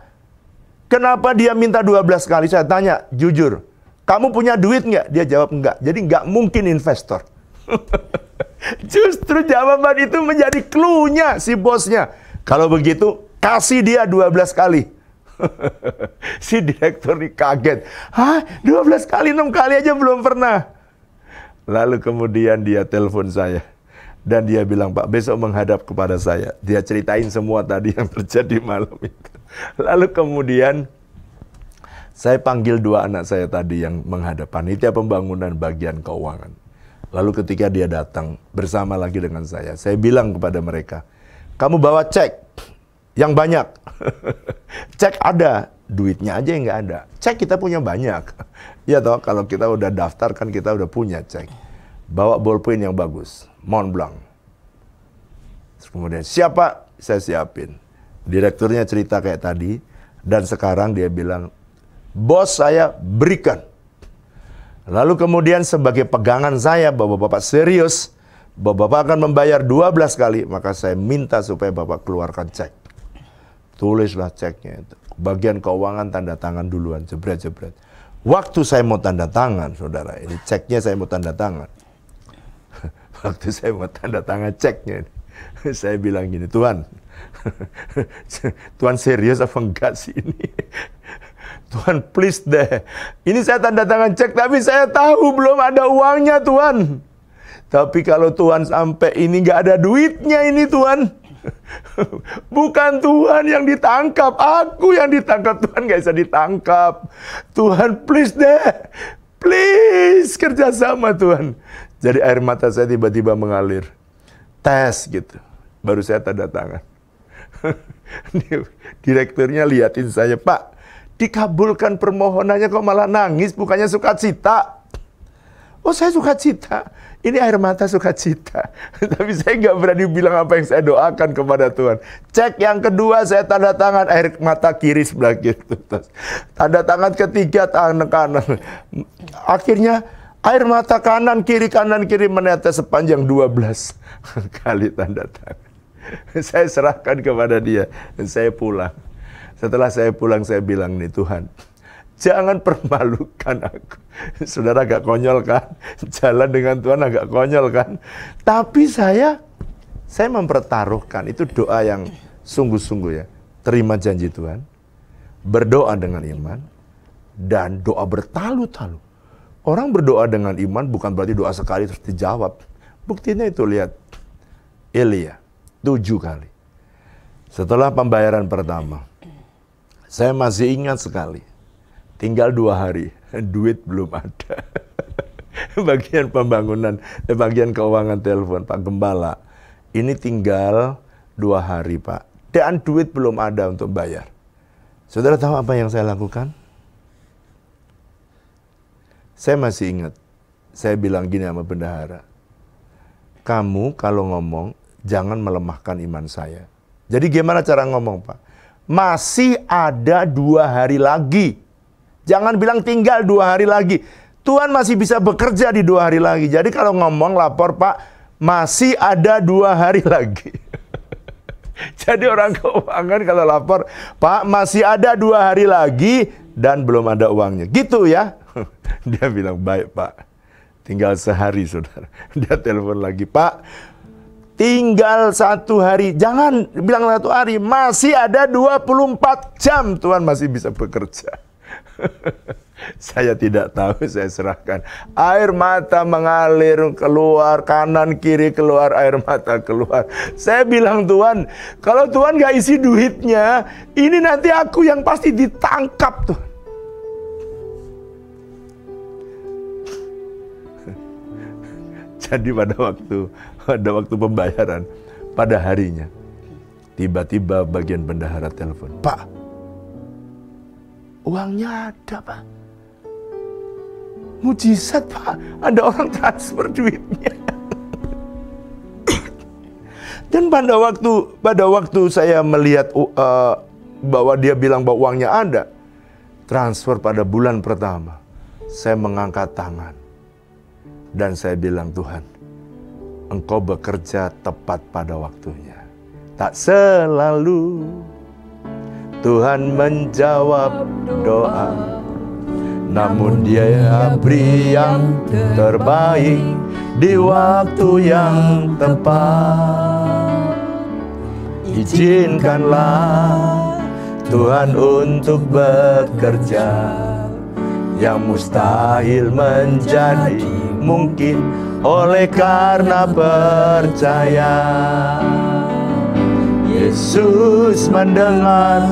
kenapa dia minta 12 kali? Saya tanya, jujur, kamu punya duit nggak? Dia jawab enggak. Jadi nggak mungkin investor. Justru jawaban itu menjadi clue-nya si bosnya. Kalau begitu, kasih dia 12 kali. Si direktur ini kaget. Hah? 12 kali, 6 kali aja belum pernah. Lalu kemudian dia telepon saya. Dan dia bilang, Pak, besok menghadap kepada saya. Dia ceritain semua tadi yang terjadi malam itu. Lalu kemudian saya panggil 2 anak saya tadi yang menghadap, panitia pembangunan bagian keuangan. Lalu ketika dia datang bersama lagi dengan saya bilang kepada mereka, kamu bawa cek yang banyak. Cek ada, duitnya aja yang nggak ada. Cek kita punya banyak. Ya toh, kalau kita udah daftar kan kita udah punya cek. Bawa ballpoint yang bagus, Mont Blanc. Terus kemudian, siapa? Saya siapin. Direkturnya cerita kayak tadi, dan sekarang dia bilang, bos saya berikan. Lalu kemudian sebagai pegangan saya bahwa Bapak serius, bahwa Bapak akan membayar 12 kali, maka saya minta supaya Bapak keluarkan cek. Tulislah ceknya itu. Bagian keuangan tanda tangan duluan, jebret-jebret. Waktu saya mau tanda tangan, saudara, ini ceknya saya mau tanda tangan. Waktu saya mau tanda tangan ceknya, saya bilang gini, Tuhan, Tuhan serius apa enggak sih ini? Tuhan please deh. Ini saya tanda tangan cek, tapi saya tahu belum ada uangnya, Tuhan. Tapi kalau Tuhan sampai ini nggak ada duitnya ini Tuhan. Bukan Tuhan yang ditangkap, aku yang ditangkap. Tuhan nggak bisa ditangkap. Tuhan please deh, please kerjasama Tuhan. Jadi air mata saya tiba-tiba mengalir. Tes gitu, baru saya tanda tangan. Direkturnya liatin saya, Pak, dikabulkan permohonannya kok malah nangis, bukannya sukacita. Oh saya sukacita, ini air mata sukacita. Tapi saya nggak berani bilang apa yang saya doakan kepada Tuhan. Cek yang kedua saya tanda tangan, air mata kiri sebelah gitu. Tanda tangan ketiga tangan kanan. Akhirnya air mata kanan kiri menetes sepanjang 12 kali tanda tangan. Saya serahkan kepada dia dan saya pulang. Setelah saya pulang saya bilang nih, Tuhan, jangan permalukan aku. Saudara agak konyol kan? Jalan dengan Tuhan agak konyol kan? Tapi saya mempertaruhkan, itu doa yang sungguh-sungguh ya. Terima janji Tuhan, berdoa dengan iman, dan doa bertalu-talu. Orang berdoa dengan iman bukan berarti doa sekali terus dijawab. Buktinya itu lihat, Elia 7 kali. Setelah pembayaran pertama, saya masih ingat sekali. Tinggal 2 hari, duit belum ada. Bagian pembangunan, bagian keuangan telepon, Pak Gembala. Ini tinggal 2 hari, Pak. Dan duit belum ada untuk bayar. Saudara tahu apa yang saya lakukan? Saya masih ingat, saya bilang gini sama bendahara. Kamu kalau ngomong, jangan melemahkan iman saya. Jadi gimana cara ngomong, Pak? Masih ada 2 hari lagi. Jangan bilang tinggal 2 hari lagi. Tuhan masih bisa bekerja di 2 hari lagi. Jadi kalau ngomong lapor, Pak, masih ada 2 hari lagi. Jadi orang keuangan kalau lapor, Pak, masih ada 2 hari lagi dan belum ada uangnya. Gitu ya. Dia bilang, baik Pak. Tinggal sehari, saudara. Dia telepon lagi, Pak, tinggal 1 hari. Jangan bilang 1 hari. Masih ada 24 jam Tuhan masih bisa bekerja. Saya tidak tahu, saya serahkan. Air mata mengalir keluar, kanan kiri keluar, air mata keluar. Saya bilang, Tuhan, kalau Tuhan gak isi duitnya, ini nanti aku yang pasti ditangkap Tuhan. Jadi pada waktu pembayaran, pada harinya, tiba-tiba bagian bendahara telepon, Pak, uangnya ada, Pak. Mujizat, Pak. Ada orang transfer duitnya. Dan pada waktu saya melihat bahwa dia bilang bahwa uangnya ada, transfer pada bulan pertama, saya mengangkat tangan. Dan saya bilang, Tuhan, Engkau bekerja tepat pada waktunya. Tak selalu Tuhan menjawab doa, namun Dia beri yang terbaik di waktu yang tepat. Izinkanlah Tuhan untuk bekerja, yang mustahil menjadi mungkin oleh karena percaya. Yesus mendengar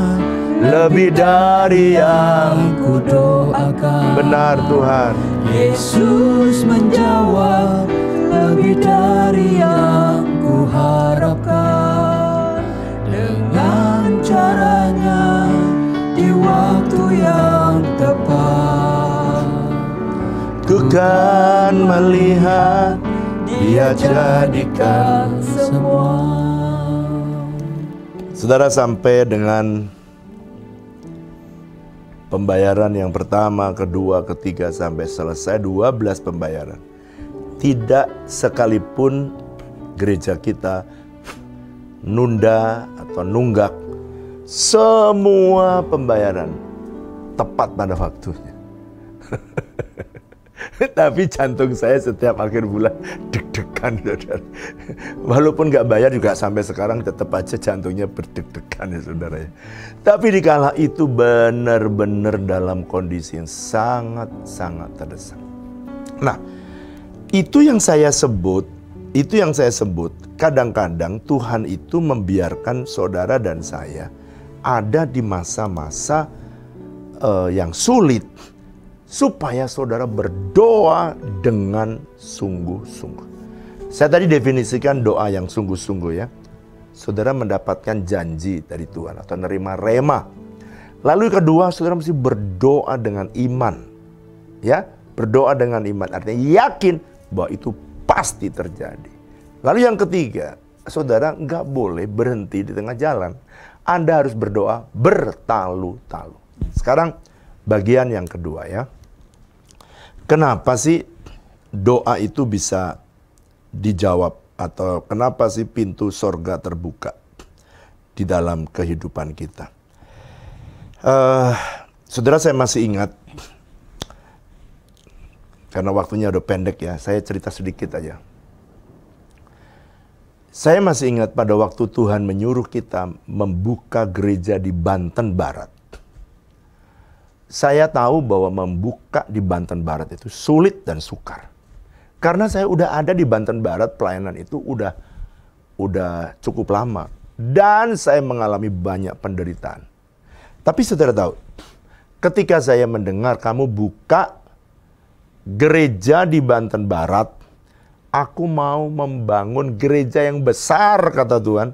lebih dari yang kudoakan. Benar Tuhan. Yesus menjawab lebih dari yang kuharapkan. Dengan caranya di waktu yang tepat. Ku kan melihat Dia jadikan semua. Saudara, sampai dengan pembayaran yang pertama, kedua, ketiga, sampai selesai 12 pembayaran. Tidak sekalipun gereja kita nunda atau nunggak. Semua pembayaran tepat pada waktunya. Tapi jantung saya setiap akhir bulan deg-degan, saudara. Walaupun nggak bayar juga sampai sekarang tetap aja jantungnya berdeg-degan ya saudara ya. Tapi dikala itu benar-benar dalam kondisi yang sangat-sangat terdesak. Nah, Itu yang saya sebut, kadang-kadang Tuhan itu membiarkan saudara dan saya ada di masa-masa yang sulit, supaya saudara berdoa dengan sungguh-sungguh. Saya tadi definisikan doa yang sungguh-sungguh ya. Saudara mendapatkan janji dari Tuhan atau nerima rema. Lalu kedua, saudara mesti berdoa dengan iman. Ya, berdoa dengan iman artinya yakin bahwa itu pasti terjadi. Lalu yang ketiga, saudara nggak boleh berhenti di tengah jalan. Anda harus berdoa bertalu-talu. Sekarang bagian yang kedua ya. Kenapa sih doa itu bisa dijawab, atau kenapa sih pintu sorga terbuka di dalam kehidupan kita? Saudara, saya masih ingat, karena waktunya udah pendek ya, saya cerita sedikit aja. Saya masih ingat pada waktu Tuhan menyuruh kita membuka gereja di Banten Barat. Saya tahu bahwa membuka di Banten Barat itu sulit dan sukar. Karena saya udah ada di Banten Barat, pelayanan itu udah cukup lama. Dan saya mengalami banyak penderitaan. Tapi saudara tahu, ketika saya mendengar kamu buka gereja di Banten Barat, aku mau membangun gereja yang besar, kata Tuhan.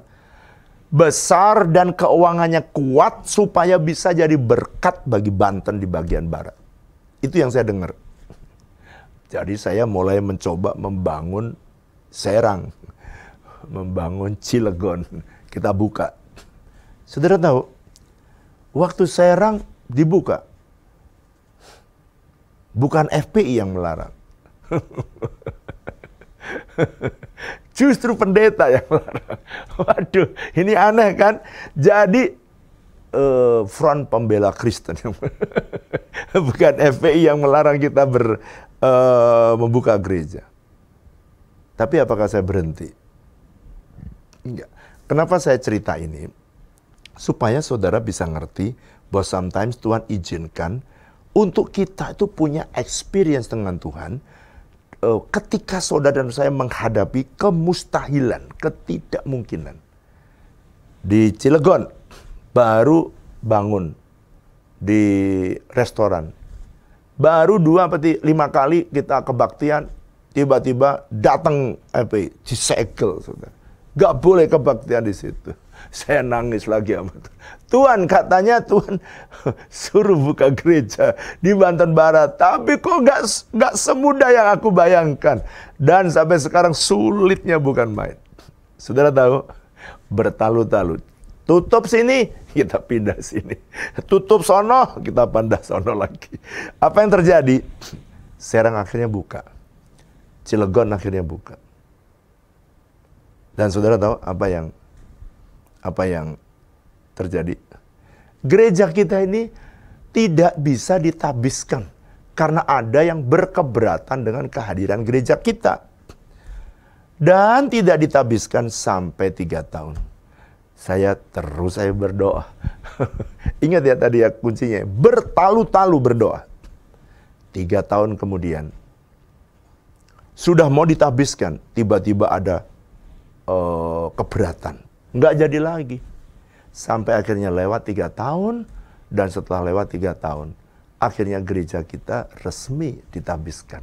Besar dan keuangannya kuat supaya bisa jadi berkat bagi Banten di bagian barat. Itu yang saya dengar. Jadi saya mulai mencoba membangun Serang, membangun Cilegon. Kita buka. Saudara tahu, waktu Serang dibuka, bukan FPI yang melarang. Justru pendeta yang melarang. Waduh, ini aneh kan? Jadi Front Pembela Kristen yang bukan FPI yang melarang kita membuka gereja. Tapi apakah saya berhenti? Enggak. Kenapa saya cerita ini? Supaya saudara bisa ngerti bahwa sometimes Tuhan izinkan untuk kita itu punya experience dengan Tuhan. Ketika saudara dan saya menghadapi kemustahilan, ketidakmungkinan. Di Cilegon, baru bangun di restoran. Baru 5 kali kita kebaktian, tiba-tiba datang disegel. Gak boleh kebaktian di situ. Saya nangis lagi sama Tuhan. Katanya Tuhan suruh buka gereja di Banten Barat. Tapi kok gak semudah yang aku bayangkan. Dan sampai sekarang sulitnya bukan main. Saudara tahu, bertalu-talu. Tutup sini, kita pindah sini. Tutup sono, kita pindah sono lagi. Apa yang terjadi? Serang akhirnya buka. Cilegon akhirnya buka. Dan saudara tahu apa yang terjadi? Gereja kita ini tidak bisa ditabiskan karena ada yang berkeberatan dengan kehadiran gereja kita. Dan tidak ditabiskan sampai 3 tahun. Saya berdoa. Ingat ya tadi ya kuncinya, bertalu-talu berdoa. 3 tahun kemudian, sudah mau ditabiskan, tiba-tiba ada keberatan. Nggak jadi lagi. Sampai akhirnya lewat 3 tahun, dan setelah lewat 3 tahun, akhirnya gereja kita resmi ditabiskan.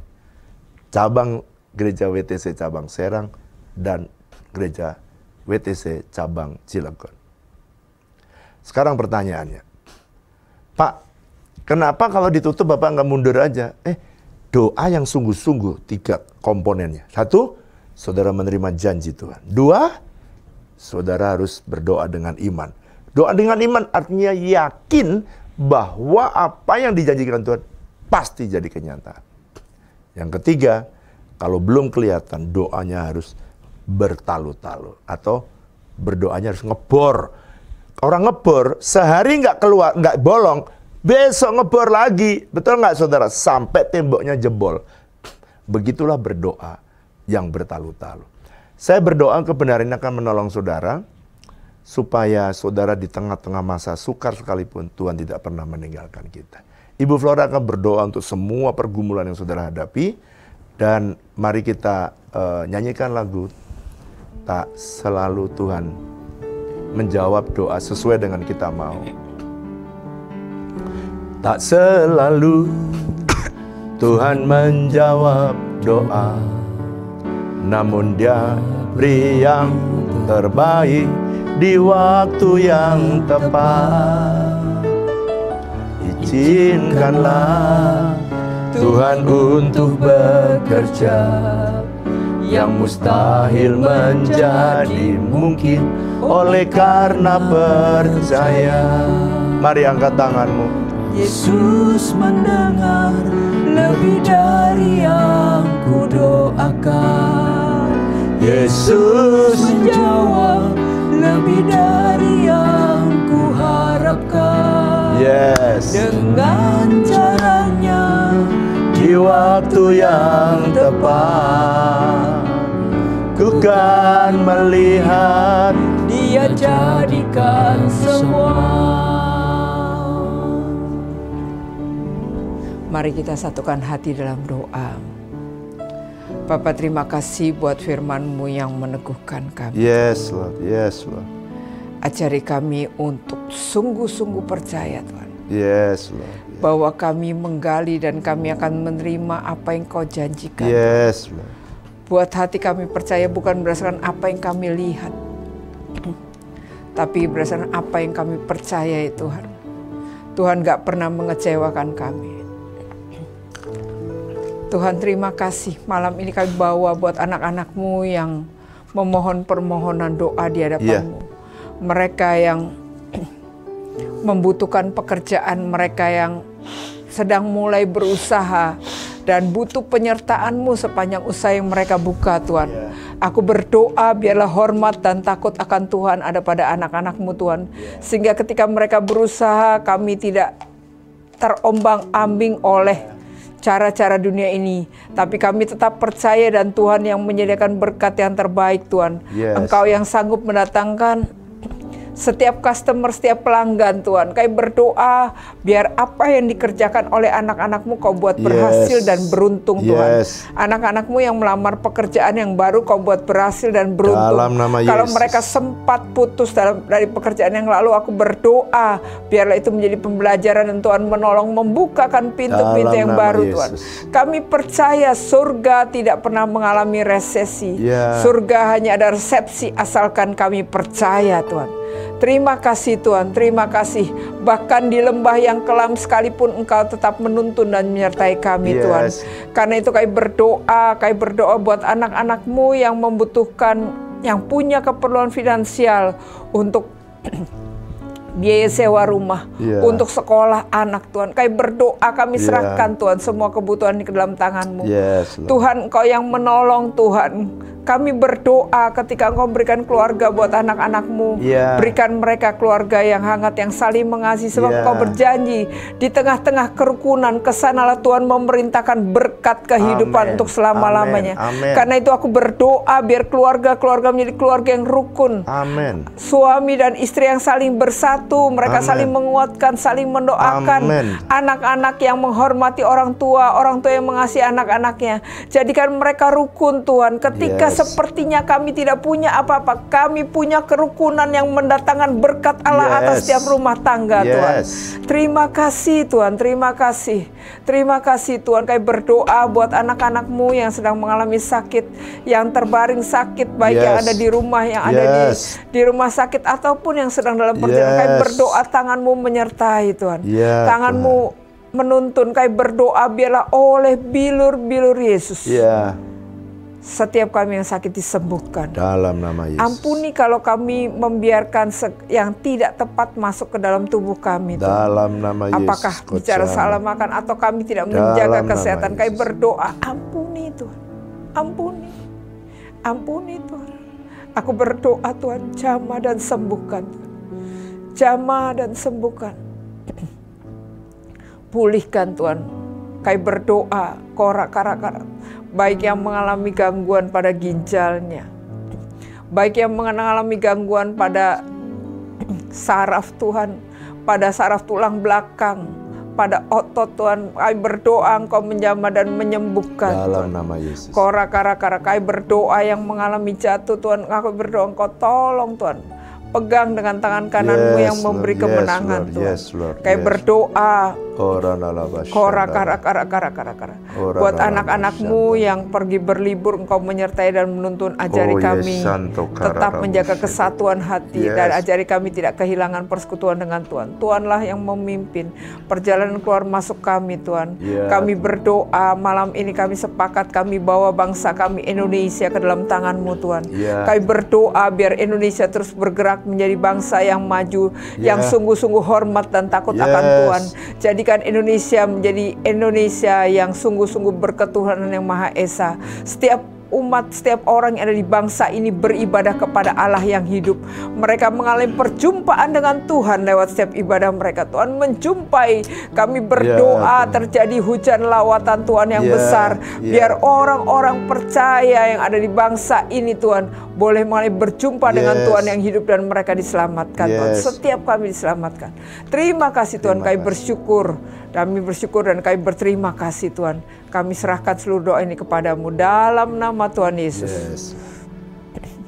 Cabang gereja WTC cabang Serang, dan gereja WTC cabang Cilegon. Sekarang pertanyaannya, Pak, kenapa kalau ditutup Bapak nggak mundur aja? Doa yang sungguh-sungguh 3 komponennya. 1, saudara menerima janji Tuhan. 2, saudara harus berdoa dengan iman. Doa dengan iman artinya yakin bahwa apa yang dijanjikan Tuhan pasti jadi kenyataan. Yang ketiga, kalau belum kelihatan, doanya harus bertalu-talu atau berdoanya harus ngebor. Orang ngebor sehari nggak keluar, nggak bolong, besok ngebor lagi, betul nggak saudara? Sampai temboknya jebol. Begitulah berdoa yang bertalu-talu. Saya berdoa kebenaran akan menolong saudara supaya saudara di tengah-tengah masa sukar sekalipun Tuhan tidak pernah meninggalkan kita. Ibu Flora akan berdoa untuk semua pergumulan yang saudara hadapi. Dan mari kita nyanyikan lagu Tak Selalu Tuhan menjawab doa sesuai dengan kita mau. Tak selalu Tuhan menjawab doa, namun Dia beri yang terbaik di waktu yang tepat. Izinkanlah Tuhan untuk bekerja, yang mustahil menjadi mungkin oleh karena percaya. Mari angkat tanganmu. Yesus mendengar lebih dari yang kudoakan. Yesus menjawab lebih dari yang kuharapkan. Yes. Dengan caranya Di waktu yang tepat, ku kan melihat Dia jadikan semua. Mari kita satukan hati dalam doa. Bapa, terima kasih buat firman-Mu yang meneguhkan kami. Yes Lord, yes Lord. Ajari kami untuk sungguh-sungguh percaya Tuhan. Yes Lord. Bahwa kami menggali dan kami akan menerima apa yang Kau janjikan. Yes Lord. Buat hati kami percaya bukan berdasarkan apa yang kami lihat, tapi berdasarkan apa yang kami percaya Tuhan. Tuhan gak pernah mengecewakan kami. Tuhan, terima kasih malam ini kami bawa buat anak-anak-Mu yang memohon permohonan doa di hadapan-Mu. Mereka yang membutuhkan pekerjaan, mereka yang sedang mulai berusaha dan butuh penyertaan-Mu sepanjang usaha yang mereka buka Tuhan. Aku berdoa biarlah hormat dan takut akan Tuhan ada pada anak-anak-Mu Tuhan. Sehingga ketika mereka berusaha kami tidak terombang-ambing oleh cara-cara dunia ini. Tapi kami tetap percaya dan Tuhan yang menyediakan berkat yang terbaik Tuhan. Engkau yang sanggup mendatangkan setiap customer, setiap pelanggan Tuhan. Kami berdoa biar apa yang dikerjakan oleh anak-anak-Mu Kau buat berhasil dan beruntung Tuhan. Anak-anak-Mu yang melamar pekerjaan yang baru Kau buat berhasil dan beruntung. Dalam nama Kalau Yesus. mereka sempat putus dari pekerjaan yang lalu, aku berdoa biarlah itu menjadi pembelajaran dan Tuhan menolong membukakan pintu-pintu yang baru Tuhan. Kami percaya surga tidak pernah mengalami resesi. Surga hanya ada resepsi asalkan kami percaya Tuhan. Terima kasih Tuhan, terima kasih. Bahkan di lembah yang kelam sekalipun Engkau tetap menuntun dan menyertai kami Tuhan. Karena itu kami berdoa buat anak-anak-Mu yang membutuhkan, yang punya keperluan finansial untuk biaya sewa rumah, untuk sekolah anak Tuhan. Kami berdoa, kami serahkan Tuhan semua kebutuhan di dalam tangan-Mu. Tuhan, Engkau yang menolong Tuhan. Kami berdoa ketika Engkau berikan keluarga buat anak-anak-Mu. Berikan mereka keluarga yang hangat, yang saling mengasihi. Sebab Engkau berjanji di tengah-tengah kerukunan, kesanalah Tuhan memerintahkan berkat kehidupan untuk selama-lamanya. Karena itu aku berdoa biar keluarga-keluarga menjadi keluarga yang rukun. Suami dan istri yang saling bersatu, mereka saling menguatkan, saling mendoakan. Anak-anak yang menghormati orang tua yang mengasihi anak-anaknya. Jadikan mereka rukun Tuhan. Ketika sepertinya kami tidak punya apa-apa, kami punya kerukunan yang mendatangkan berkat Allah atas setiap rumah tangga Tuhan. Terima kasih Tuhan, terima kasih. Terima kasih Tuhan. Kami berdoa buat anak-anak-Mu yang sedang mengalami sakit, yang terbaring sakit, baik yang ada di rumah, yang ada di rumah sakit ataupun yang sedang dalam perjalanan. Kami berdoa tangan-Mu menyertai Tuhan. Tangan-Mu menuntun. Kami berdoa biarlah oleh bilur-bilur Yesus. Setiap kami yang sakit disembuhkan. Dalam nama Yesus. Ampuni kalau kami membiarkan yang tidak tepat masuk ke dalam tubuh kami. Dalam nama Yesus. Apakah bicara salah makan atau kami tidak menjaga kesehatan. Kami berdoa, ampuni Tuhan. Ampuni. Ampuni Tuhan. Aku berdoa Tuhan, jamah dan sembuhkan. Jamah dan sembuhkan. Pulihkan Tuhan. Kami berdoa, korak-karak. Baik yang mengalami gangguan pada ginjalnya, baik yang mengalami gangguan pada saraf Tuhan, pada saraf tulang belakang, pada otot Tuhan. Kami berdoa Engkau menjamah dan menyembuhkan Dalam Tuhan. nama Yesus. Kora-kara-kara, kami berdoa yang mengalami jatuh Tuhan. Aku berdoa Engkau tolong Tuhan. Pegang dengan tangan kananmu yang memberi kemenangan Tuhan. Yes, Lord. Kami berdoa Kora-kara-kara-kara. buat anak-anakmu yang pergi berlibur, Engkau menyertai dan menuntun. Ajari kami tetap menjaga kesatuan hati, dan ajari kami tidak kehilangan persekutuan dengan Tuhan. Tuhanlah yang memimpin perjalanan keluar masuk kami Tuhan. Kami berdoa malam ini, kami sepakat kami bawa bangsa kami Indonesia ke dalam tangan-Mu Tuhan. Kami berdoa biar Indonesia terus bergerak menjadi bangsa yang maju, yang sungguh-sungguh hormat dan takut akan Tuhan. Jadikan Indonesia menjadi Indonesia yang sungguh-sungguh berketuhanan yang Maha Esa. Setiap umat, setiap orang yang ada di bangsa ini beribadah kepada Allah yang hidup. Mereka mengalami perjumpaan dengan Tuhan lewat setiap ibadah mereka. Tuhan menjumpai, kami berdoa terjadi hujan lawatan Tuhan yang besar. Biar orang-orang percaya yang ada di bangsa ini Tuhan boleh mulai berjumpa dengan Tuhan yang hidup dan mereka diselamatkan Tuhan. Setiap kami diselamatkan. Terima kasih Tuhan, kami bersyukur. Kami bersyukur dan kami berterima kasih Tuhan. Kami serahkan seluruh doa ini kepadamu dalam nama Tuhan Yesus.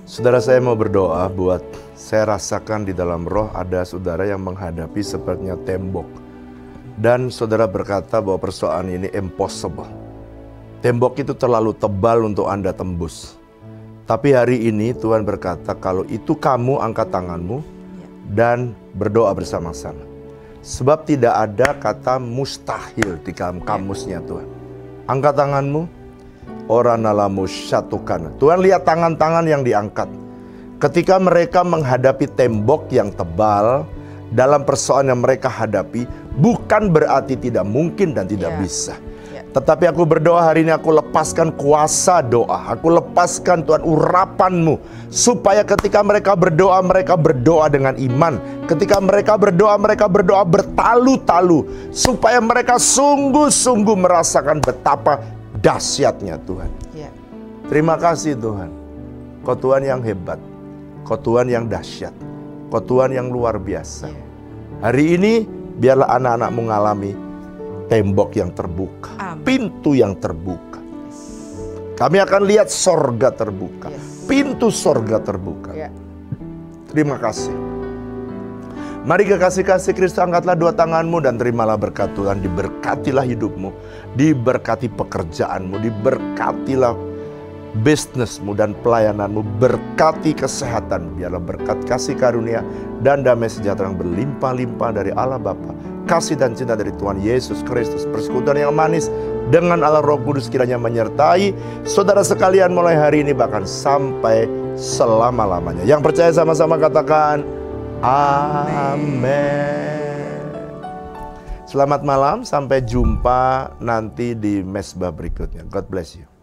Saudara, saya mau berdoa buat, saya rasakan di dalam roh ada saudara yang menghadapi sepertinya tembok. Dan saudara berkata bahwa persoalan ini impossible. Tembok itu terlalu tebal untuk Anda tembus. Tapi hari ini Tuhan berkata kalau itu kamu angkat tanganmu dan berdoa bersama-sama. Sebab tidak ada kata mustahil di dalam kamusnya Tuhan. Angkat tanganmu. Oranalamu syatukan. Tuhan lihat tangan-tangan yang diangkat. Ketika mereka menghadapi tembok yang tebal, dalam persoalan yang mereka hadapi, bukan berarti tidak mungkin dan tidak bisa. Tetapi aku berdoa hari ini, aku lepaskan kuasa doa. Aku lepaskan Tuhan urapan-Mu. Supaya ketika mereka berdoa dengan iman. Ketika mereka berdoa bertalu-talu. Supaya mereka sungguh-sungguh merasakan betapa dahsyatnya Tuhan. Terima kasih Tuhan. Kau Tuhan yang hebat. Kau Tuhan yang dahsyat. Kau Tuhan yang luar biasa. Hari ini biarlah anak-anak-Mu mengalami tembok yang terbuka, pintu yang terbuka. Kami akan lihat sorga terbuka, pintu sorga terbuka. Terima kasih. Mari kekasih-kasih Kristus, angkatlah dua tanganmu dan terimalah berkat Tuhan. Diberkatilah hidupmu, diberkati pekerjaanmu, diberkatilah bisnismu dan pelayananmu, berkati kesehatan. Biarlah berkat kasih karunia dan damai sejahtera yang berlimpah-limpah dari Allah Bapa, kasih dan cinta dari Tuhan Yesus Kristus, persekutuan yang manis dengan Allah Roh Kudus kiranya menyertai saudara sekalian mulai hari ini bahkan sampai selama-lamanya. Yang percaya sama-sama katakan amin. Selamat malam, sampai jumpa nanti di mesbah berikutnya. God bless you.